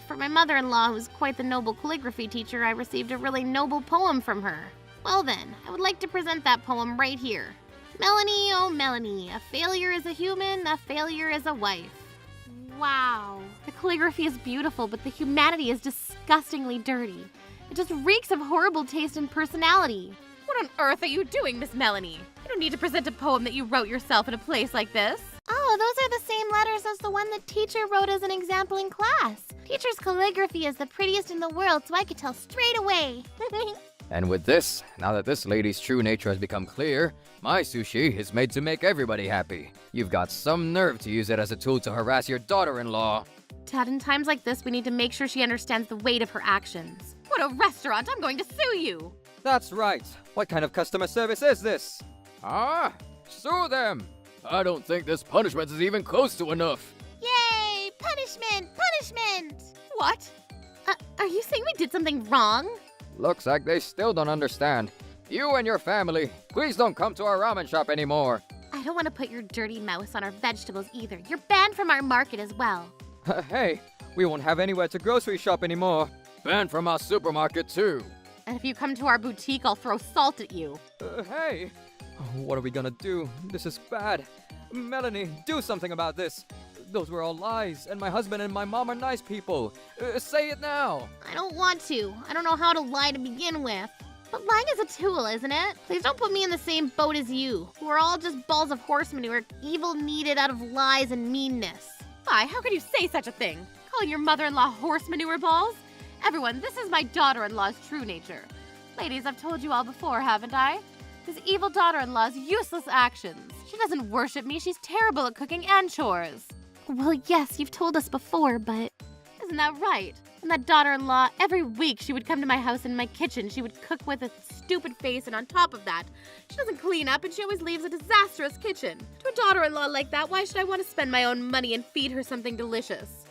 For my mother-in-law, who's quite the noble calligraphy teacher, I received a really noble poem from her. Well then, I would like to present that poem right here. Melanie, oh Melanie, a failure is a human, a failure is a wife. Wow. The calligraphy is beautiful, but the humanity is disgustingly dirty. It just reeks of horrible taste and personality. What on earth are you doing, Miss Melanie? You don't need to present a poem that you wrote yourself in a place like this. Oh, those are the same letters as the one the teacher wrote as an example in class. Teacher's calligraphy is the prettiest in the world, so I could tell straight away. And with this, now that this lady's true nature has become clear, my sushi is made to make everybody happy. You've got some nerve to use it as a tool to harass your daughter-in-law. Dad, in times like this, we need to make sure she understands the weight of her actions. What a restaurant! I'm going to sue you! That's right. What kind of customer service is this? Ah, sue them. I don't think this punishment is even close to enough. Yay! Punishment! Punishment! What? Are you saying we did something wrong? Looks like they still don't understand. You and your family, please don't come to our ramen shop anymore. I don't want to put your dirty mouse on our vegetables either. You're banned from our market as well. Hey, we won't have anywhere to grocery shop anymore. Banned from our supermarket too. And if you come to our boutique, I'll throw salt at you. Hey! What are we gonna do? This is bad. Melanie, do something about this. Those were all lies, and my husband and my mom are nice people. Say it now. I don't want to. I don't know how to lie to begin with. But lying is a tool, isn't it? Please don't put me in the same boat as you, who are all just balls of horse manure, evil kneaded out of lies and meanness. Why, how could you say such a thing? Calling your mother-in-law horse manure balls? Everyone, this is my daughter-in-law's true nature. Ladies, I've told you all before, haven't I? This evil daughter-in-law's useless actions. She doesn't worship me, she's terrible at cooking and chores. Well, yes, you've told us before, but... Isn't that right? And that daughter-in-law, every week she would come to my house in my kitchen. She would cook with a stupid face, and on top of that, she doesn't clean up and she always leaves a disastrous kitchen. To a daughter-in-law like that, why should I want to spend my own money and feed her something delicious?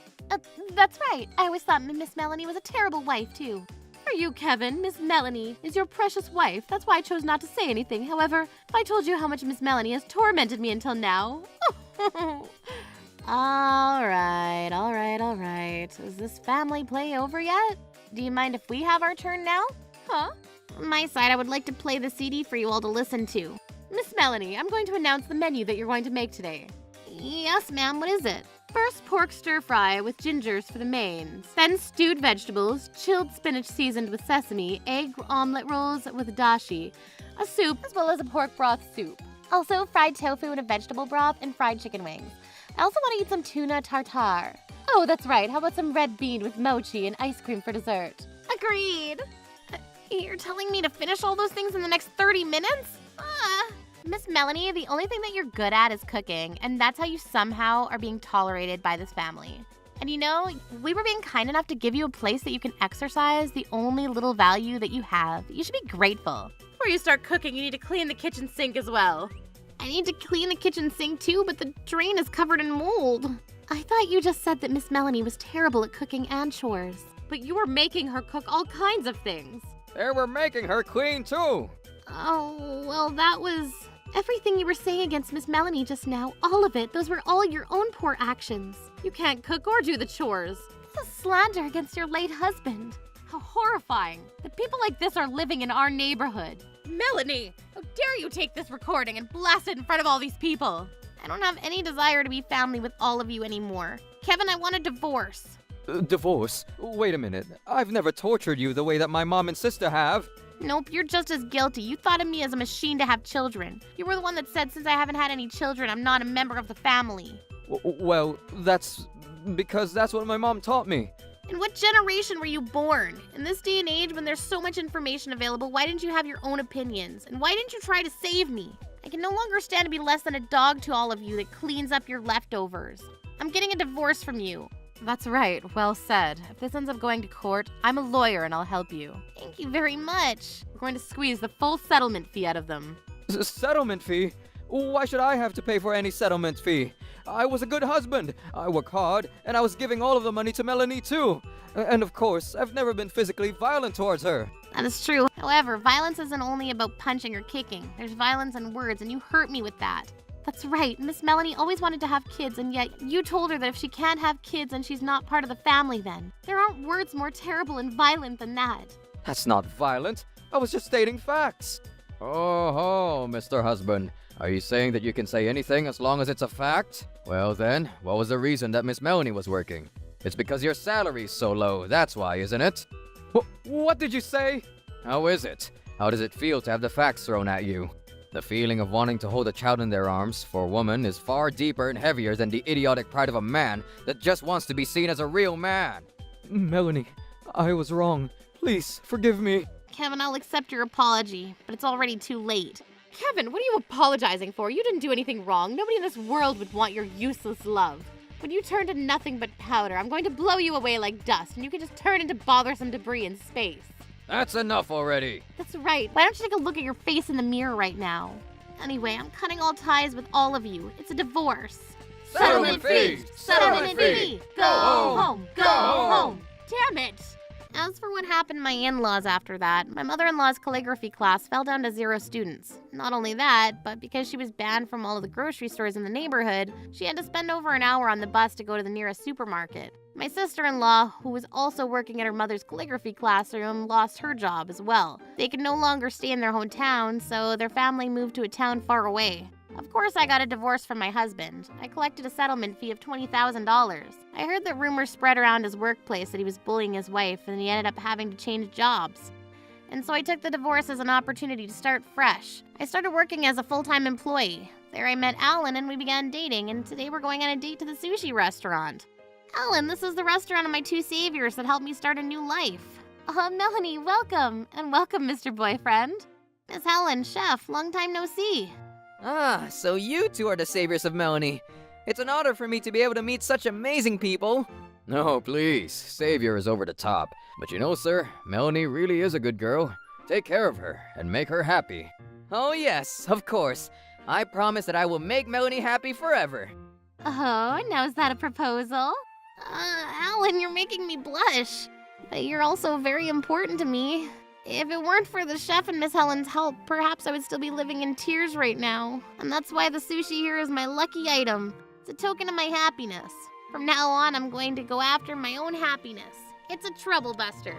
That's right. I always thought Miss Melanie was a terrible wife, too. Are you, Kevin? Miss Melanie is your precious wife. That's why I chose not to say anything. However, if I told you how much Miss Melanie has tormented me until now... All right. Is this family play over yet? Do you mind if we have our turn now? Huh? On my side, I would like to play the CD for you all to listen to. Miss Melanie, I'm going to announce the menu that you're going to make today. Yes, ma'am. What is it? First, pork stir-fry with gingers for the mains. Then stewed vegetables, chilled spinach seasoned with sesame, egg omelet rolls with dashi, a soup, as well as a pork broth soup. Also, fried tofu and a vegetable broth and fried chicken wings. I also want to eat some tuna tartare. Oh, that's right. How about some red bean with mochi and ice cream for dessert? Agreed. You're telling me to finish all those things in the next 30 minutes? Miss Melanie, the only thing that you're good at is cooking, and that's how you somehow are being tolerated by this family. And you know, we were being kind enough to give you a place that you can exercise the only little value that you have. You should be grateful. Before you start cooking, you need to clean the kitchen sink as well. I need to clean the kitchen sink too, but the drain is covered in mold. I thought you just said that Miss Melanie was terrible at cooking and chores. But you were making her cook all kinds of things. They were making her clean too. Oh, well, that was... Everything you were saying against Miss Melanie just now, all of it, those were all your own poor actions. You can't cook or do the chores. It's a slander against your late husband. How horrifying that people like this are living in our neighborhood. Melanie, how dare you take this recording and blast it in front of all these people? I don't have any desire to be family with all of you anymore. Kevin, I want a divorce. Divorce? Wait a minute. I've never tortured you the way that my mom and sister have. Nope, you're just as guilty. You thought of me as a machine to have children. You were the one that said since I haven't had any children, I'm not a member of the family. Well, that's because that's what my mom taught me. In what generation were you born? In this day and age when there's so much information available, why didn't you have your own opinions? And why didn't you try to save me? I can no longer stand to be less than a dog to all of you that cleans up your leftovers. I'm getting a divorce from you. That's right, well said. If this ends up going to court, I'm a lawyer and I'll help you. Thank you very much. We're going to squeeze the full settlement fee out of them. Settlement fee? Why should I have to pay for any settlement fee? I was a good husband. I work hard, and I was giving all of the money to Melanie too. And of course, I've never been physically violent towards her. That is true. However, violence isn't only about punching or kicking. There's violence in words, and you hurt me with that. That's right. Miss Melanie always wanted to have kids, and yet you told her that if she can't have kids and she's not part of the family then. There aren't words more terrible and violent than that. That's not violent. I was just stating facts. Oh, Mr. Husband. Are you saying that you can say anything as long as it's a fact? Well then, what was the reason that Miss Melanie was working? It's because your salary's so low, that's why, isn't it? What did you say? How is it? How does it feel to have the facts thrown at you? The feeling of wanting to hold a child in their arms for a woman is far deeper and heavier than the idiotic pride of a man that just wants to be seen as a real man. Melanie, I was wrong. Please, forgive me. Kevin, I'll accept your apology, but it's already too late. Kevin, what are you apologizing for? You didn't do anything wrong. Nobody in this world would want your useless love. When you turn to nothing but powder, I'm going to blow you away like dust, and you can just turn into bothersome debris in space. That's enough already. That's right. Why don't you take a look at your face in the mirror right now? Anyway, I'm cutting all ties with all of you. It's a divorce. Settlement fee! Settlement fee! Go home! Go home! Damn it! As for what happened to my in-laws after that, my mother-in-law's calligraphy class fell down to 0 students. Not only that, but because she was banned from all of the grocery stores in the neighborhood, she had to spend over an hour on the bus to go to the nearest supermarket. My sister-in-law, who was also working at her mother's calligraphy classroom, lost her job as well. They could no longer stay in their hometown, so their family moved to a town far away. Of course, I got a divorce from my husband. I collected a settlement fee of $20,000. I heard that rumors spread around his workplace that he was bullying his wife, and he ended up having to change jobs. And so I took the divorce as an opportunity to start fresh. I started working as a full-time employee. There I met Alan and we began dating, and today we're going on a date to the sushi restaurant. Alan, this is the restaurant of my 2 saviors that helped me start a new life. Melanie, welcome. And welcome, Mr. Boyfriend. Miss Helen, chef, long time no see. Ah, so you two are the saviors of Melanie. It's an honor for me to be able to meet such amazing people. No, please. Savior is over the top. But you know, sir, Melanie really is a good girl. Take care of her and make her happy. Oh yes, of course. I promise that I will make Melanie happy forever. Oh, now is that a proposal? Alan, you're making me blush. But you're also very important to me. If it weren't for the chef and Miss Helen's help, perhaps I would still be living in tears right now. And that's why the sushi here is my lucky item. It's a token of my happiness. From now on, I'm going to go after my own happiness. It's a trouble buster.